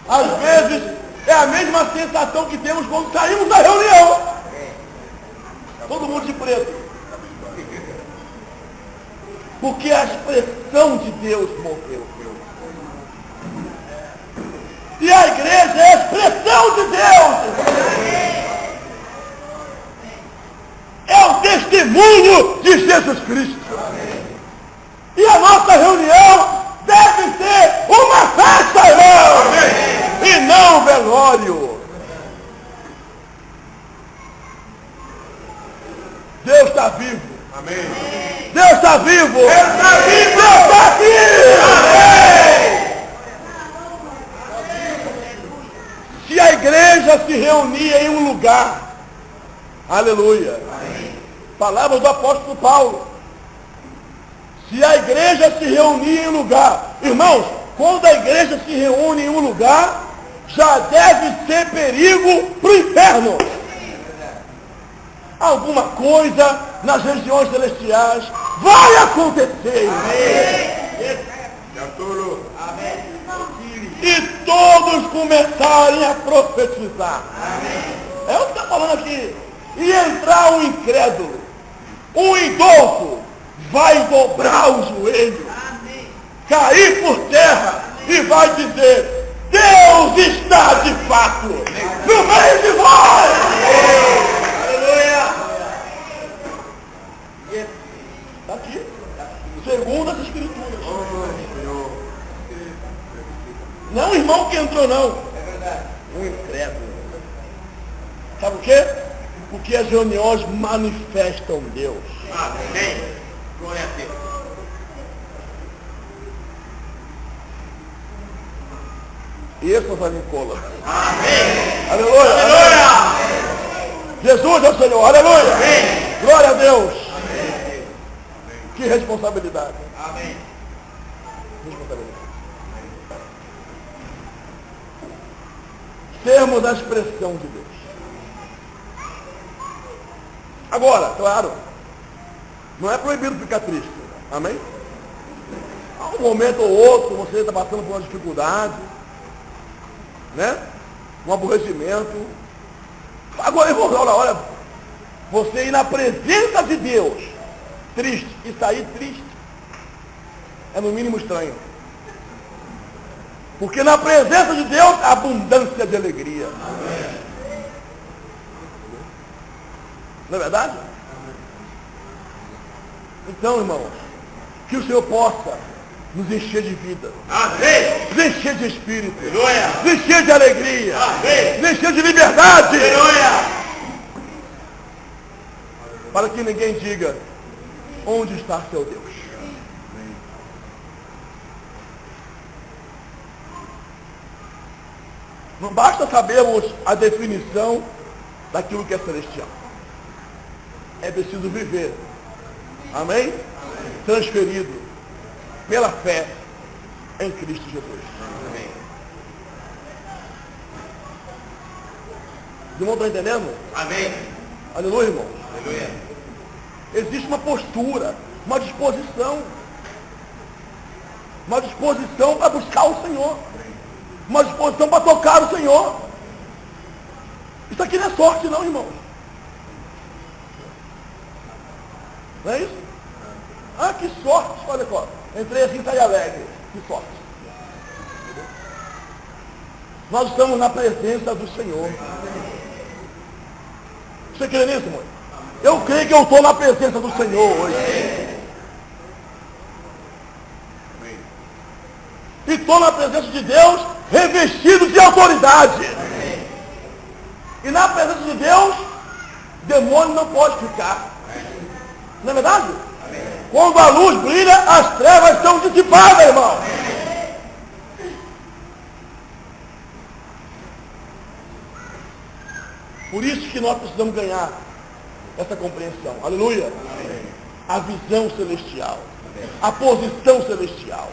Às vezes é a mesma sensação que temos quando saímos da reunião. Todo mundo de preto. Porque a expressão de Deus morreu. E a igreja é a expressão de Deus. É o testemunho de Jesus Cristo. E a nossa reunião deve ser uma festa, irmão. E não um velório. Deus está vivo. Amém. Deus está vivo. Deus está vivo. Deus está aqui. Amém. Se a igreja se reunia em um lugar, aleluia. Amém. Palavras do apóstolo Paulo. Se a igreja se reunia em um lugar, irmãos, quando a igreja se reúne em um lugar, já deve ser perigo para o inferno. Alguma coisa nas regiões celestiais vai acontecer. Amém. E todos começarem a profetizar. É o que está falando aqui. E entrar um incrédulo, um idoso, vai dobrar o joelho, cair por terra e vai dizer: Deus está de fato no meio de vós. Aleluia! Está aqui, segundo as escrituras. Não o irmão que entrou, não. É verdade. Um incrédulo. Sabe o quê? Porque as reuniões manifestam Deus. Amém. Glória a Deus. E esse não vai me cola. Amém. Aleluia. Aleluia. Jesus é o Senhor. Aleluia. Amém. Glória a Deus. Amém. Que responsabilidade. Amém. Responsabilidade. Sermos a expressão de Deus. Agora, claro, não é proibido ficar triste. Amém? Há um momento ou outro, você está passando por uma dificuldade, né? Um aborrecimento. Agora, irmão, olha, você ir na presença de Deus, triste, e sair triste, é no mínimo estranho. Porque na presença de Deus, há abundância de alegria. Amém. Não é verdade? Então, irmãos, que o Senhor possa nos encher de vida. Amém. Nos encher de espírito. Aleluia. Nos encher de alegria. Amém. Nos encher de liberdade. Aleluia. Para que ninguém diga: onde está seu Deus? Não basta sabermos a definição daquilo que é celestial. É preciso viver. Amém? Amém? Transferido pela fé em Cristo Jesus. Amém. Os irmãos estão entendendo? Amém. Aleluia, irmão. Aleluia. Existe uma postura, uma disposição. Uma disposição para buscar o Senhor. Uma disposição para tocar o Senhor. Isso aqui não é sorte não, irmão. Não é isso? Ah, que sorte. Olha só. Entrei assim e saí alegre. Que sorte. Nós estamos na presença do Senhor. Você crê nisso, irmão? Eu creio que eu estou na presença do Senhor hoje. E estou na presença de Deus revestido de autoridade. E na presença de Deus, demônio não pode ficar. Não é verdade? Quando a luz brilha, as trevas são dissipadas, irmão. Por isso que nós precisamos ganhar essa compreensão. Aleluia. A visão celestial. A posição celestial.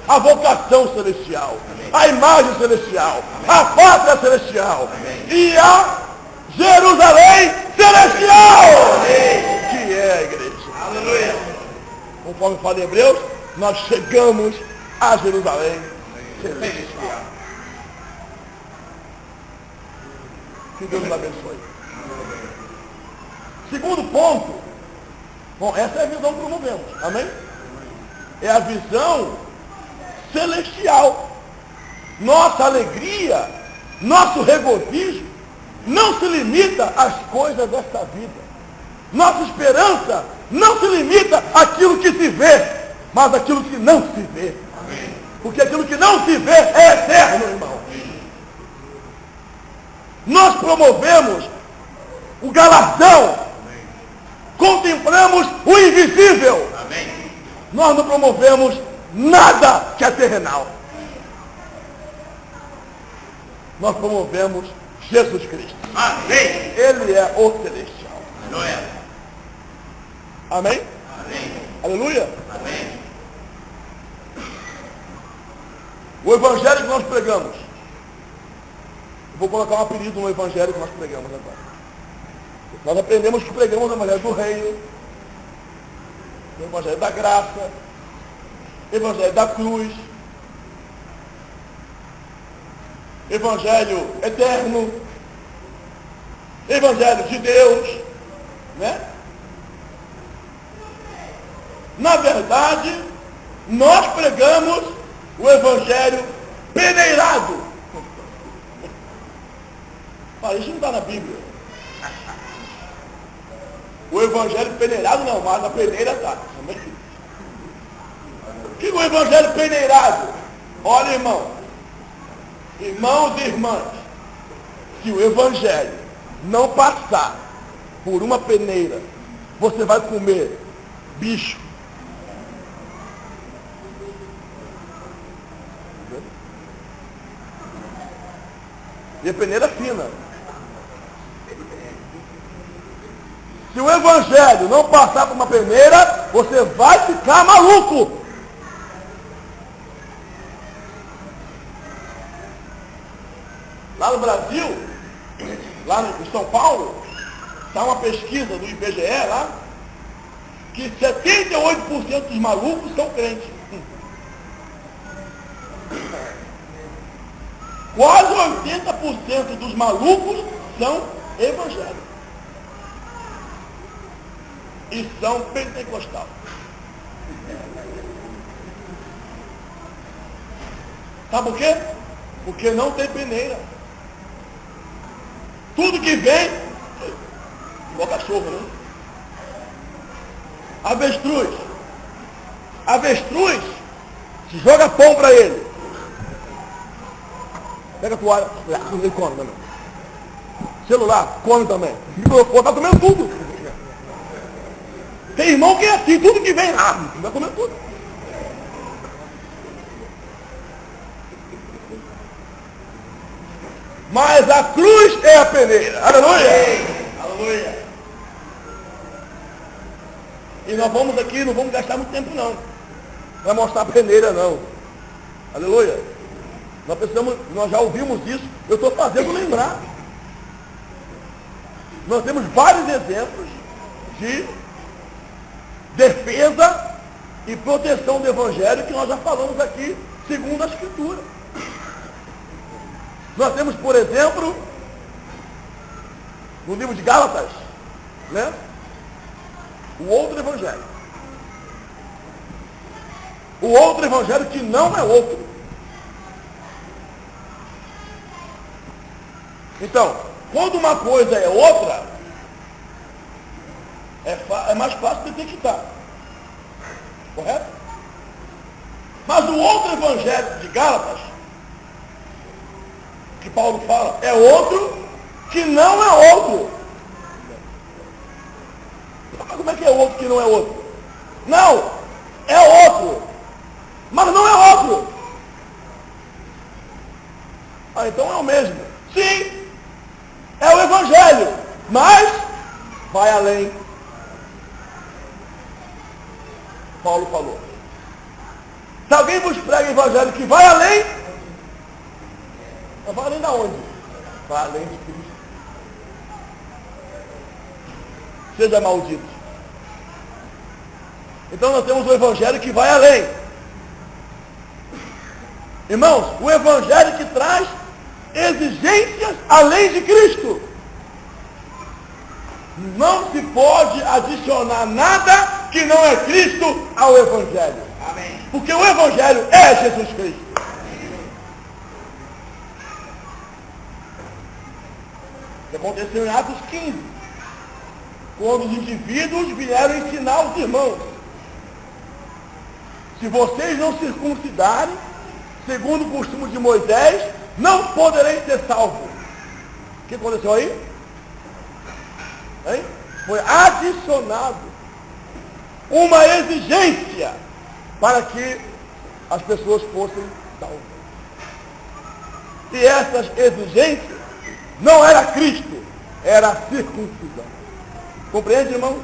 A vocação celestial. A imagem celestial. A pátria celestial. E a Jerusalém celestial. Que é a igreja. Aleluia. Conforme fala em Hebreus, nós chegamos a Jerusalém celestial. Que Deus nos abençoe. Segundo ponto. Bom, essa é a visão que promovemos. Amém? É a visão celestial. Nossa alegria, nosso regozijo não se limita às coisas desta vida. Nossa esperança não se limita àquilo que se vê, mas àquilo que não se vê. Porque aquilo que não se vê é eterno, irmão. Nós promovemos o galardão, contemplamos o invisível. Nós não promovemos nada que é terrenal. Nós promovemos Jesus Cristo. Amém. Ele é o celestial. Aleluia. Amém? Amém. Aleluia. Amém. O evangelho que nós pregamos. Eu vou colocar um apelido no evangelho que nós pregamos agora. Nós aprendemos que pregamos o evangelho do reino, o evangelho da graça, o evangelho da cruz, evangelho eterno, evangelho de Deus, né? Na verdade, nós pregamos o evangelho peneirado. Mas isso não está na Bíblia. O evangelho peneirado não, mas a peneira está. O que é o evangelho peneirado? Olha, irmão, irmãos e irmãs, se o evangelho não passar por uma peneira, você vai comer bicho. E a peneira fina. Se o evangelho não passar por uma peneira, você vai ficar maluco. Lá no Brasil, lá em São Paulo, está uma pesquisa do IBGE lá, que 78% dos malucos são crentes. Quase 80% dos malucos são evangélicos. E são pentecostais. Sabe por quê? Porque não tem peneira. Tudo que vem, igual cachorro, né? Avestruz. Avestruz, se joga pão para ele. Pega a toalha, ele come também. Celular, come também. Microfone, tá comendo tudo. Tem irmão que é assim, tudo que vem lá, vai comer tudo. Mas a cruz é a peneira. Aleluia! Aleluia! E nós vamos aqui, não vamos gastar muito tempo não. Não vai mostrar a peneira não. Aleluia! Nós já ouvimos isso, eu estou fazendo lembrar. Nós temos vários exemplos de defesa e proteção do evangelho que nós já falamos aqui, segundo a Escritura. Nós temos, por exemplo, no livro de Gálatas, né? O outro evangelho. O outro evangelho que não é outro. Então, quando uma coisa é outra, é mais fácil de detectar. Correto? Mas o outro evangelho de Gálatas, que Paulo fala, é outro que não é outro. Como é que é outro que não é outro? Não, é outro, mas não é outro. Ah, então é o mesmo. Sim, é o evangelho, mas vai além. Paulo falou. Se alguém vos prega o evangelho que vai além, vai além da onde? Vai além de Cristo. Seja maldito. Então nós temos o evangelho que vai além. Irmãos, o evangelho que traz exigências além de Cristo. Não se pode adicionar nada que não é Cristo ao evangelho. Amém. Porque o evangelho é Jesus Cristo. Isso aconteceu em Atos 15, quando os indivíduos vieram ensinar os irmãos: se vocês não circuncidarem, segundo o costume de Moisés, não podereis ser salvos. O que aconteceu aí? Hein? Foi adicionado uma exigência para que as pessoas fossem salvas. E essas exigências não era Cristo, era a circuncisão. Compreende, irmão?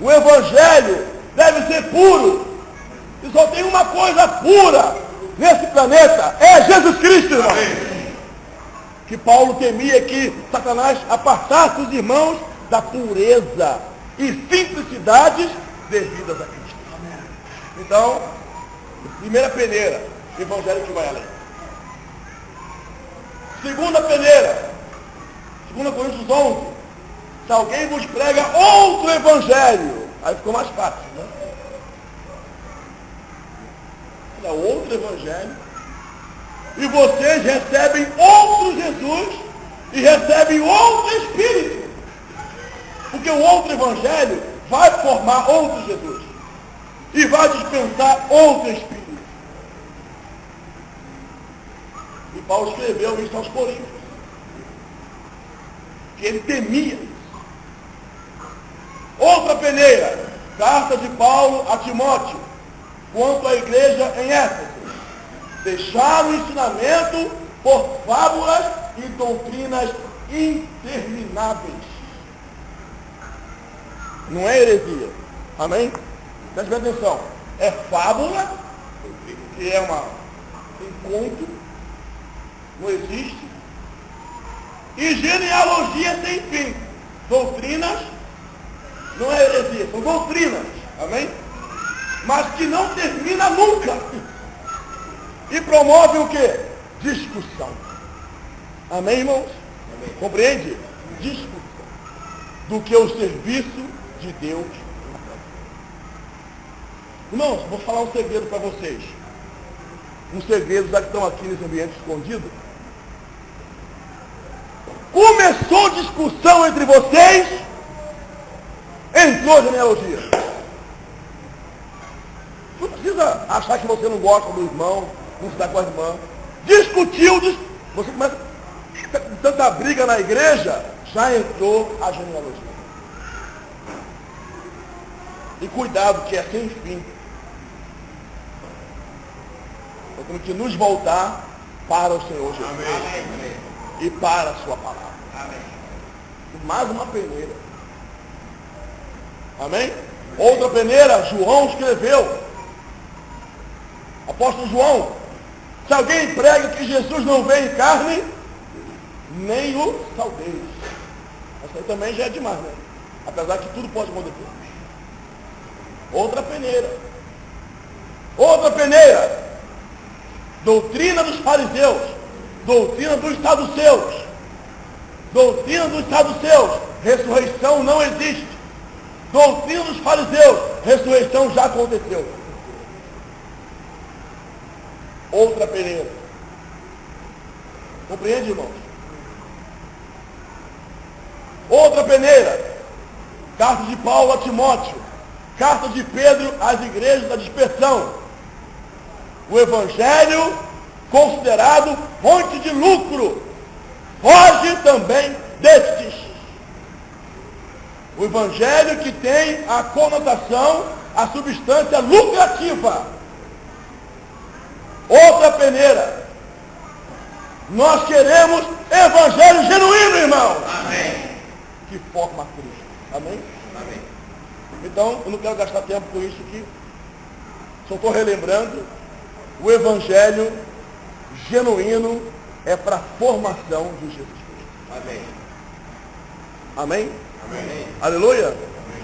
O evangelho deve ser puro. E só tem uma coisa pura nesse planeta, é Jesus Cristo, irmão. Que Paulo temia que Satanás apartasse os irmãos da pureza e simplicidades devidas a Cristo. Então, primeira peneira, evangelho que vai além. Segunda peneira, 2 Coríntios 11, se alguém vos prega outro evangelho, aí ficou mais fácil, né? É outro evangelho, e vocês recebem outro Jesus e recebem outro Espírito, porque o outro evangelho vai formar outro Jesus e vai dispensar outro Espírito. E Paulo escreveu isso aos Coríntios, que ele temia isso. Outra peneira, carta de Paulo a Timóteo, quanto à igreja em Éfeso: deixar o ensinamento por fábulas e doutrinas intermináveis. Não é heresia. Amém? Preste atenção. É fábula, que é um conto, não existe. E genealogia sem fim. Doutrinas, não é heresia, são doutrinas. Amém? Mas que não termina nunca. E promove o quê? Discussão. Amém, irmãos? Amém. Compreende? Discussão. Do que o serviço de Deus. Irmãos, vou falar um segredo para vocês. Um segredo, já que estão aqui nesse ambiente escondido. Começou discussão entre vocês, entrou genealogia. Não precisa achar que você não gosta do irmão, não se dá com a irmã. Discutiu, você começa com tanta briga na igreja, já entrou a genealogia. E cuidado, que é sem fim. Nós temos que nos voltar para o Senhor Jesus. Amém. E para a sua palavra. Amém. Mais uma peneira. Amém? Outra peneira, João escreveu. Apóstolo João: se alguém prega que Jesus não veio em carne, nem o saudeis. Essa aí também já é demais, né? Apesar que tudo pode acontecer. Outra peneira. Outra peneira. Doutrina dos fariseus. Doutrina dos saduceus. Doutrina dos saduceus. Ressurreição não existe. Doutrina dos fariseus. Ressurreição já aconteceu. Outra peneira. Compreende, irmãos? Outra peneira. Carta de Paulo a Timóteo. Carta de Pedro às igrejas da dispersão. O evangelho, considerado fonte de lucro, foge também destes. O evangelho que tem a conotação, a substância lucrativa. Outra peneira. Nós queremos evangelho genuíno, irmão. Amém. Que forma Cristo. Amém? Amém. Então, eu não quero gastar tempo com isso aqui. Só estou relembrando. O evangelho genuíno é para a formação de Jesus Cristo. Amém. Amém? Amém. Aleluia? Amém.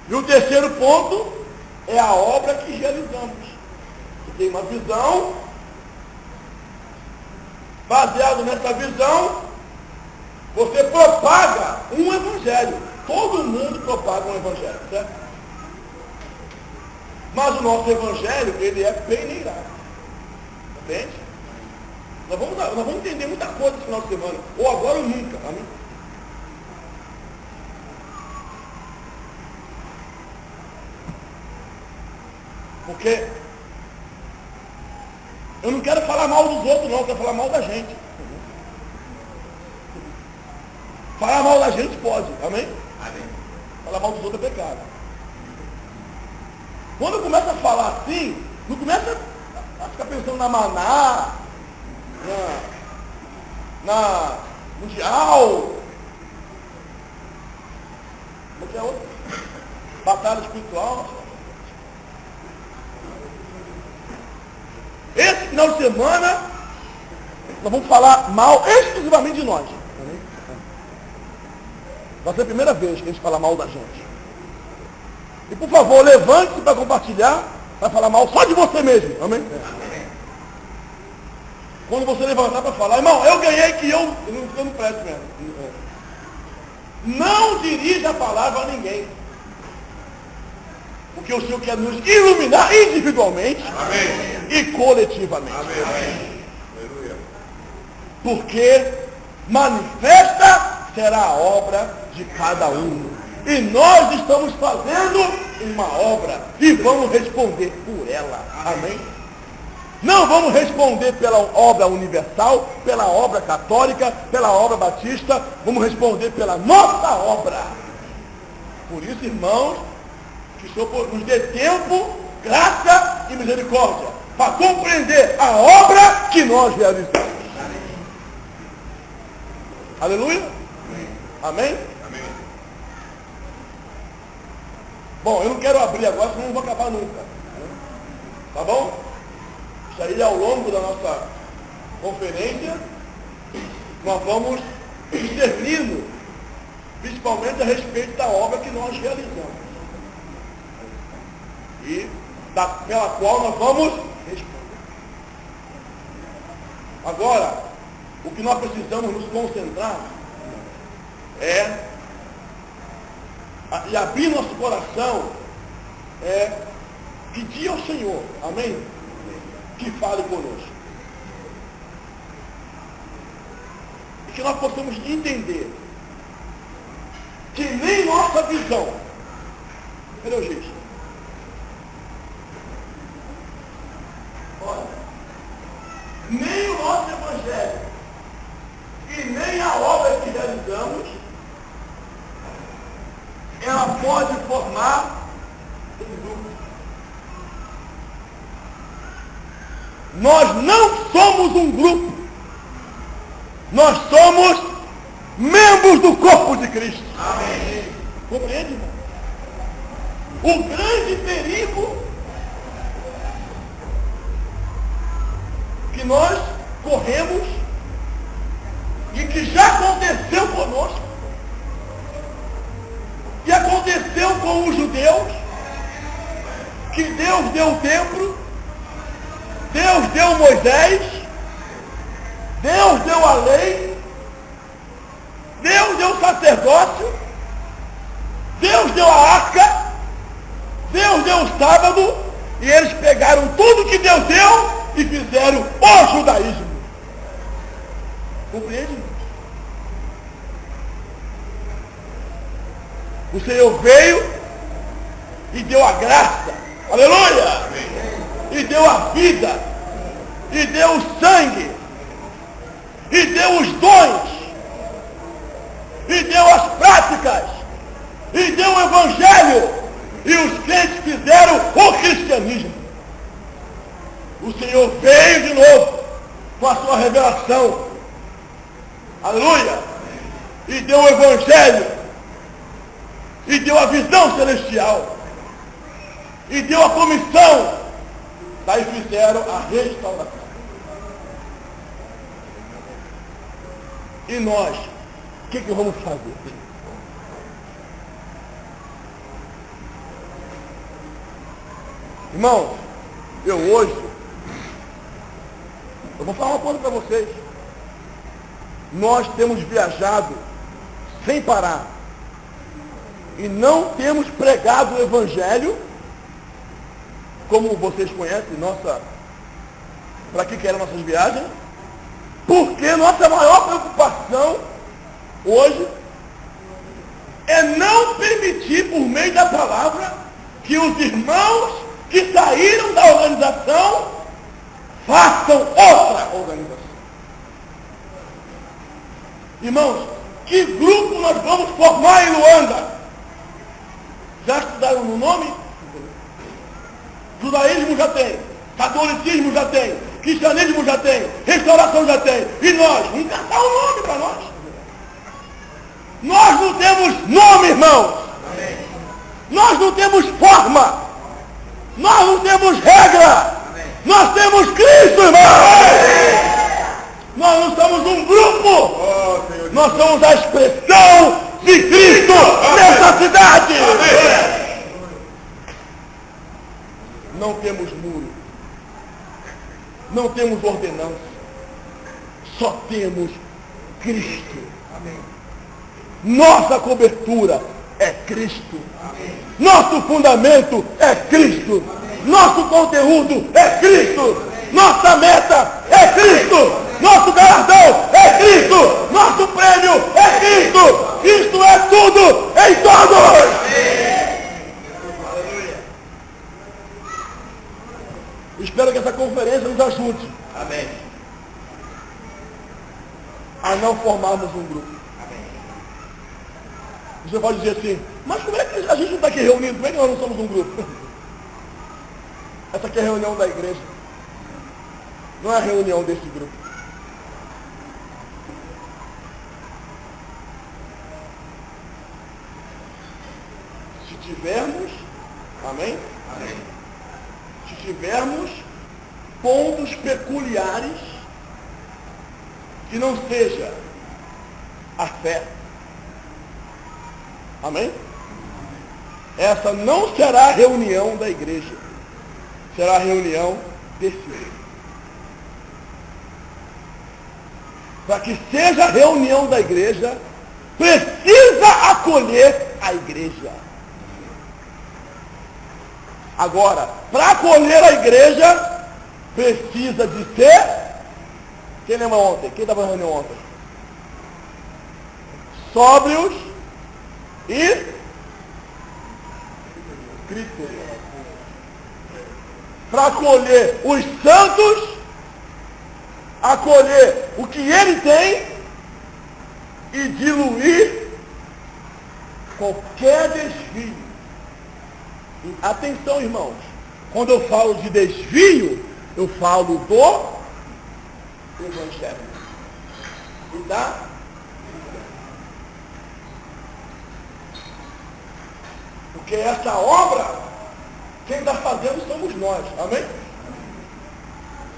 E o terceiro ponto é a obra que realizamos. Você tem uma visão, baseado nessa visão, você propaga um evangelho. Todo mundo propaga um evangelho, certo? Mas o nosso evangelho, ele é peneirado. Entende? Nós vamos entender muita coisa esse final de semana. Ou agora ou nunca. Amém? Porque eu não quero falar mal dos outros, não. Eu quero falar mal da gente. Falar mal da gente pode. Amém? Amém. Falar mal dos outros é pecado. Quando começa a falar assim, não começa a ficar pensando na maná, na mundial, como é que é outra? Batalha espiritual. Esse final de semana, nós vamos falar mal exclusivamente de nós. Vai ser a primeira vez que a gente fala mal da gente. E por favor, levante-se para compartilhar, para falar mal só de você mesmo. Amém? Amém. Quando você levantar para falar, irmão, eu ganhei que eu não presto mesmo. Não dirija a palavra a ninguém. Porque o Senhor quer nos iluminar individualmente. Amém. E coletivamente. Amém. Porque manifesta será a obra de cada um. E nós estamos fazendo uma obra e vamos responder por ela. Amém? Não vamos responder pela obra universal, pela obra católica, pela obra batista, vamos responder pela nossa obra. Por isso, irmãos, que o Senhor nos dê tempo, graça e misericórdia para compreender a obra que nós realizamos. Aleluia? Amém? Bom, eu não quero abrir agora, senão não vou acabar nunca. Tá bom? Isso aí ao longo da nossa conferência, nós vamos discernindo, principalmente a respeito da obra que nós realizamos. E pela qual nós vamos responder. Agora, o que nós precisamos nos concentrar e abrir nosso coração pedir ao Senhor, amém? Que fale conosco. E que nós possamos entender que nem nossa visão, cadê o gesto? Olha, nem o nosso evangelho e nem a obra que realizamos, ela pode formar um grupo. Nós não somos um grupo. Nós somos membros do corpo de Cristo. Amém. Compreende, irmão? O grande perigo que nós corremos e que já aconteceu conosco, e aconteceu com os judeus, que Deus deu o templo, Deus deu Moisés, Deus deu a lei, Deus deu o sacerdócio, Deus deu a arca, Deus deu o sábado, e eles pegaram tudo que Deus deu e fizeram o judaísmo. Compreende? O Senhor veio e deu a graça. Aleluia! vida, e deu o sangue, e deu os dons, e deu as práticas, e deu o evangelho, e os crentes fizeram o cristianismo. O Senhor veio de novo com a sua revelação, aleluia, e deu o evangelho, e deu a visão celestial, e deu a comissão. Daí fizeram a restauração. E nós, o que vamos fazer? Irmãos, eu vou falar uma coisa para vocês. Nós temos viajado sem parar e não temos pregado o evangelho, como vocês conhecem, para que eram nossas viagens, porque nossa maior preocupação hoje é não permitir, por meio da palavra, que os irmãos que saíram da organização façam outra organização. Irmãos, que grupo nós vamos formar em Luanda? Já estudaram no nome? Judaísmo já tem, catolicismo já tem, cristianismo já tem, restauração já tem. E nós? Vamos catar um nome para nós. Nós não temos nome, irmãos. Amém. Nós não temos forma. Nós não temos regra. Amém. Nós temos Cristo, irmão. Nós não somos um grupo. Nós somos a expressão de Cristo nessa cidade. Amém. Não temos muro. Não temos ordenança. Só temos Cristo. Amém. Nossa cobertura é Cristo. Amém. Nosso fundamento é Cristo. Amém. Nosso conteúdo é Cristo. Amém. Nossa meta é Cristo. Amém. Nosso galardão é Cristo. Nosso prêmio é Cristo. Cristo é tudo em todos. Amém. Espero que essa conferência nos ajude. Amém. A não formarmos um grupo. Amém. Você pode dizer assim, mas como é que a gente não está aqui reunido? Como é que nós não somos um grupo? Essa aqui é a reunião da igreja. Não é a reunião desse grupo. Se tivermos, amém? Amém. Se tivermos pontos peculiares que não seja a fé. Amém? Essa não será a reunião da igreja. Será a reunião desse grupo. Para que seja a reunião da igreja, precisa acolher a igreja. Agora, para acolher a igreja, precisa de ser... Quem lembra ontem? Quem estava na reunião ontem? Sóbrios e criteriosos. Para acolher os santos, acolher o que ele tem e diluir qualquer desvio. Atenção, irmãos, quando eu falo de desvio, eu falo do evangelho e da porque essa obra, quem está fazendo somos nós, amém?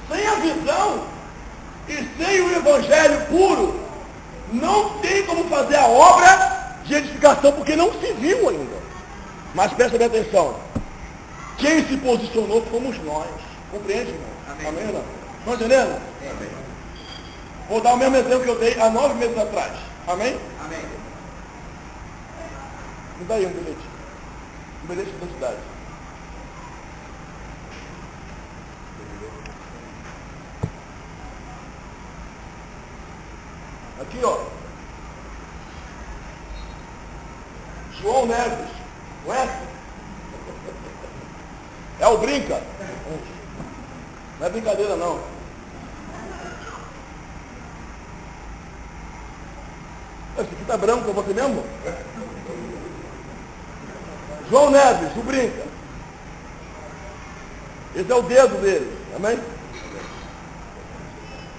Sem a visão e sem o evangelho puro, não tem como fazer a obra de edificação, porque não se viu ainda. Mas presta bem atenção. Quem se posicionou fomos nós. Compreende, irmão? Amém, amém, irmão? Estão entendendo? Amém. Vou dar o mesmo exemplo que eu dei há 9 meses atrás. Amém? Amém. Me dá aí um bilhete. Um bilhete de identidade. Aqui, ó. João Neves. Conhece? É o Brinca. Não é brincadeira não. Esse aqui tá branco, é você mesmo? João Neves, o brinca. Esse é o dedo dele, amém?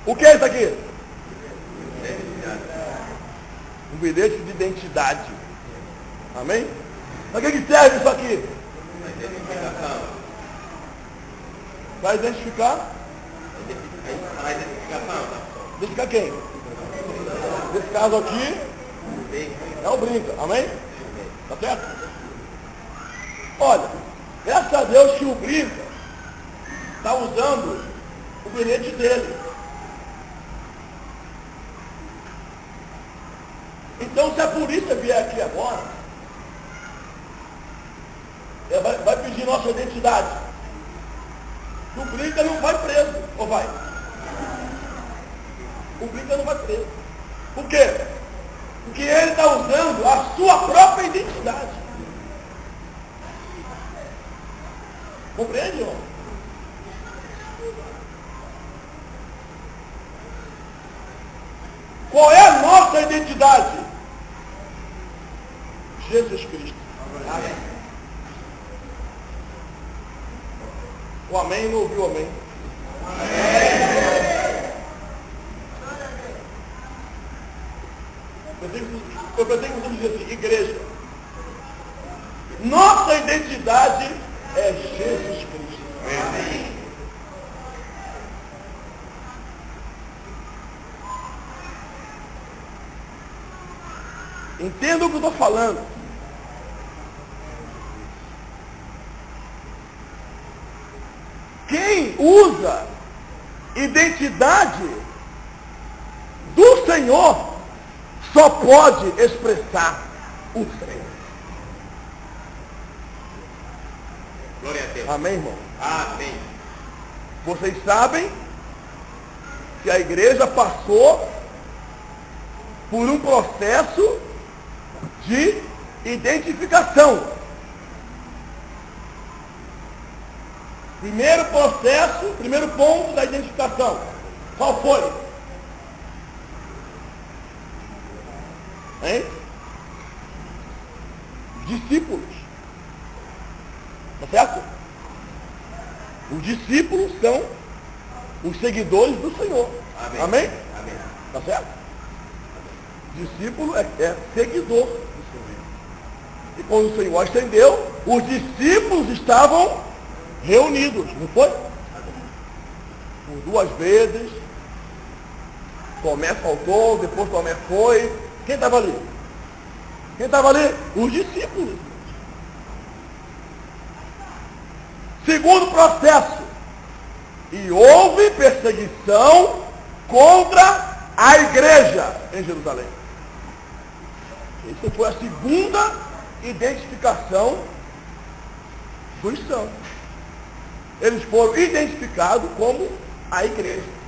O que é isso aqui? Um bilhete de identidade. Amém? Para que serve isso aqui? Para identificar? Identificar quem? Nesse caso aqui, é o brinca. Amém? Tá certo? Olha, graças a Deus que o brinca está usando o bilhete dele. Então, se a polícia vier aqui agora, ela vai pedir nossa identidade. O brinca não vai preso, ou vai? O brinca não vai preso. Por quê? Porque ele está usando a sua própria identidade. Compreende, irmão? Qual é a nossa identidade? Jesus Cristo. Amém. O amém não ouviu amém. Eu pensei que você dizia assim, igreja. Nossa identidade é Jesus Cristo. Amém. Entenda o que eu estou falando. Quem usa identidade do Senhor só pode expressar o Senhor. Glória a Deus. Amém, irmão? Amém. Vocês sabem que a igreja passou por um processo de identificação. Primeiro processo, primeiro ponto da identificação. Qual foi? Hein? Discípulos. Tá certo? Os discípulos são os seguidores do Senhor. Amém? Amém? Amém. Tá certo? Discípulo é seguidor do Senhor. E quando o Senhor ascendeu, os discípulos estavam reunidos, não foi? Por duas vezes. Tomé faltou, depois Tomé foi. Quem estava ali? Quem estava ali? Os discípulos. Segundo processo. E houve perseguição contra a igreja em Jerusalém. Isso foi a segunda identificação dos santos. Eles foram identificados como a igreja.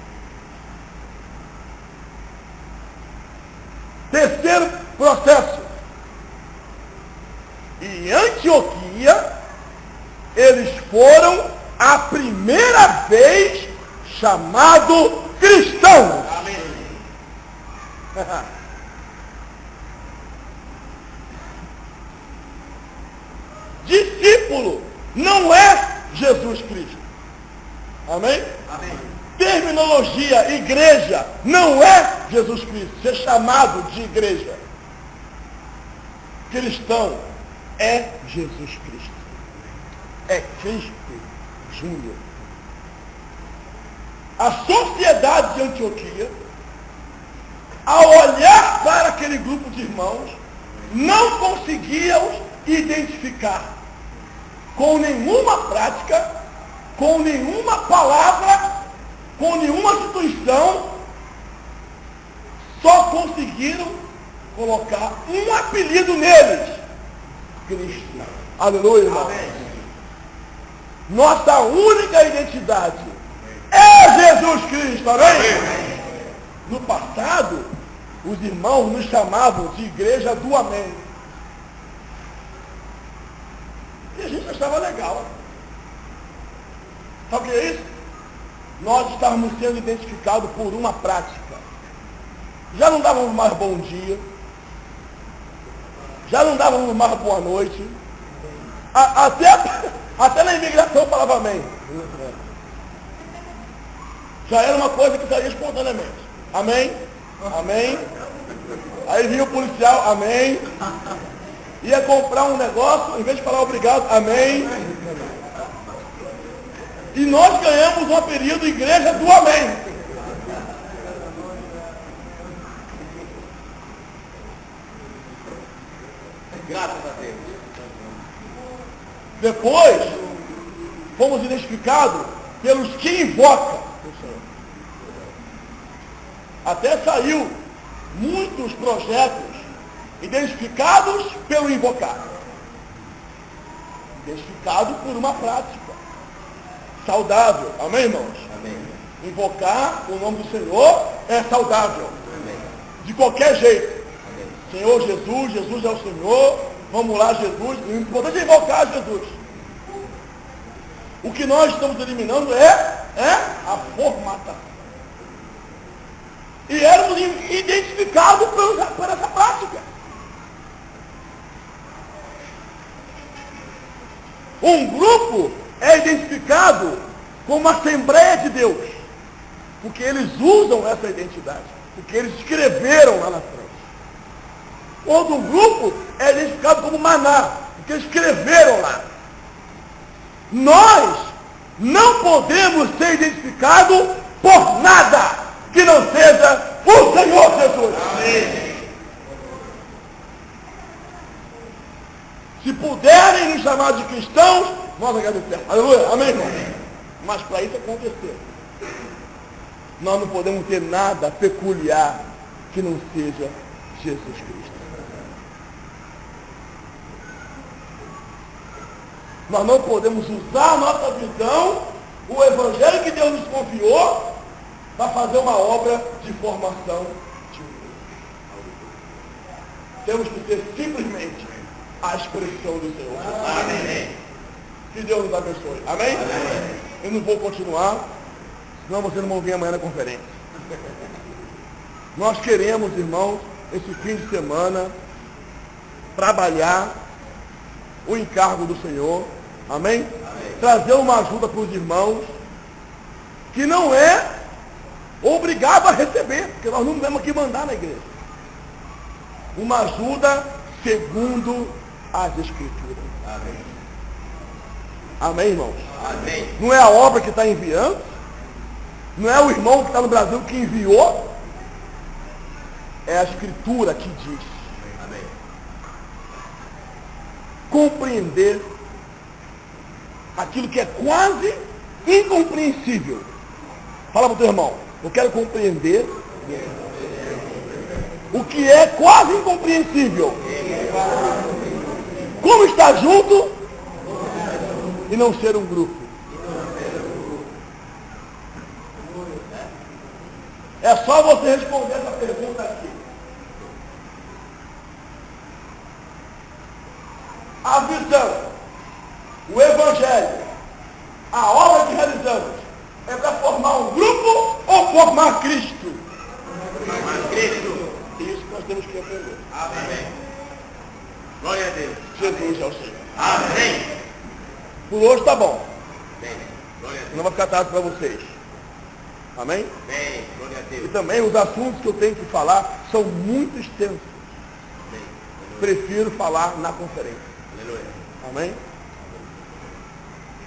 Terceiro processo. Em Antioquia, eles foram a primeira vez chamados cristãos. Amém. Discípulo não é Jesus Cristo. Amém? Amém. Terminologia, igreja, não é Jesus Cristo. Ser chamado de igreja. Cristão é Jesus Cristo. É Cristo Júnior. A sociedade de Antioquia, ao olhar para aquele grupo de irmãos, não conseguia os identificar com nenhuma prática, com nenhuma palavra, com nenhuma instituição, só conseguiram colocar um apelido neles: Cristo. Aleluia, irmão. Amém. Nossa única identidade é Jesus Cristo, amém? Amém. No passado, os irmãos nos chamavam de igreja do amém. E a gente achava legal. Sabe o que é isso? nós estávamos sendo identificados por uma prática. Já não dávamos mais bom dia, já não dávamos mais boa noite, até na imigração falava amém. Já era uma coisa que saía espontaneamente. Amém? Amém? Aí vinha o policial, amém? Ia comprar um negócio, em vez de falar obrigado, amém? E nós ganhamos um apelido igreja do amém. Graças a Deus. Depois, fomos identificados pelos que invocam o Senhor. Até saiu muitos projetos identificados pelo invocar. Identificado por uma prática saudável. Amém, irmãos? Amém. Invocar o nome do Senhor é saudável. Amém. De qualquer jeito. Amém. Senhor Jesus, Jesus é o Senhor. Vamos lá, Jesus. O importante é invocar Jesus. O que nós estamos eliminando é a formatação. E éramos identificados por essa prática. Um grupo é identificado como Assembleia de Deus, porque eles usam essa identidade, porque eles escreveram lá na frente. Outro grupo é identificado como Maná, porque escreveram lá. Nós não podemos ser identificados por nada que não seja o Senhor Jesus. Amém. Se puderem nos chamar de cristãos, nós agradecemos. Aleluia. Amém, irmão? Mas para isso acontecer, nós não podemos ter nada peculiar que não seja Jesus Cristo. Nós não podemos usar a nossa visão, o evangelho que Deus nos confiou, para fazer uma obra de formação de um grupo. Temos que ser simplesmente a expressão do Senhor. Amém. Que Deus nos abençoe. Amém? Amém? Eu não vou continuar, senão vocês não vão vir amanhã na conferência. Nós queremos, irmãos, esse fim de semana, trabalhar o encargo do Senhor. Amém? Amém. Trazer uma ajuda para os irmãos, que não é obrigado a receber, porque nós não temos que mandar na igreja. Uma ajuda segundo as Escrituras. Amém. Amém, irmãos? Amém. Não é a obra que está enviando, não é o irmão que está no Brasil que enviou, é a Escritura que diz. Amém. Compreender aquilo que é quase incompreensível. Fala para o teu irmão, eu quero compreender o que é quase incompreensível. Como estar junto e não ser um grupo. É só você responder essa pergunta aqui. A visão, o evangelho, a obra que realizamos, é para formar um grupo ou formar Cristo? Formar Cristo. Isso que nós temos que aprender. Amém. Glória a Deus. Jesus é o Senhor. Amém. Por hoje tá bom. Amém. Glória a Deus. Não vai ficar tarde para vocês. Amém? Amém. Glória a E Deus. também os assuntos que eu tenho que falar são muito extensos. Amém. Prefiro falar na conferência. Aleluia. Amém?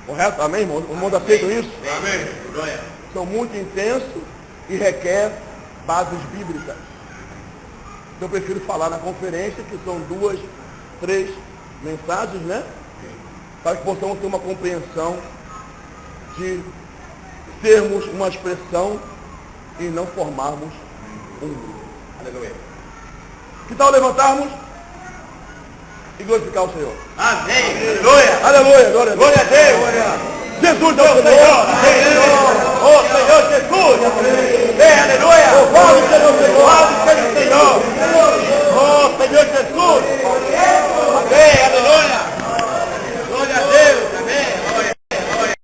Correto? Amém, irmão? O mundo aceita isso? Amém. Glória. São muito intensos e requer bases bíblicas. Então eu prefiro falar na conferência, que são 2, 3 mensagens, né? Para que possamos ter uma compreensão de sermos uma expressão e não formarmos um grupo. Aleluia. Que tal levantarmos e glorificar o Senhor? Amém. Aleluia. Aleluia, glória a Deus. Jesus é o Senhor.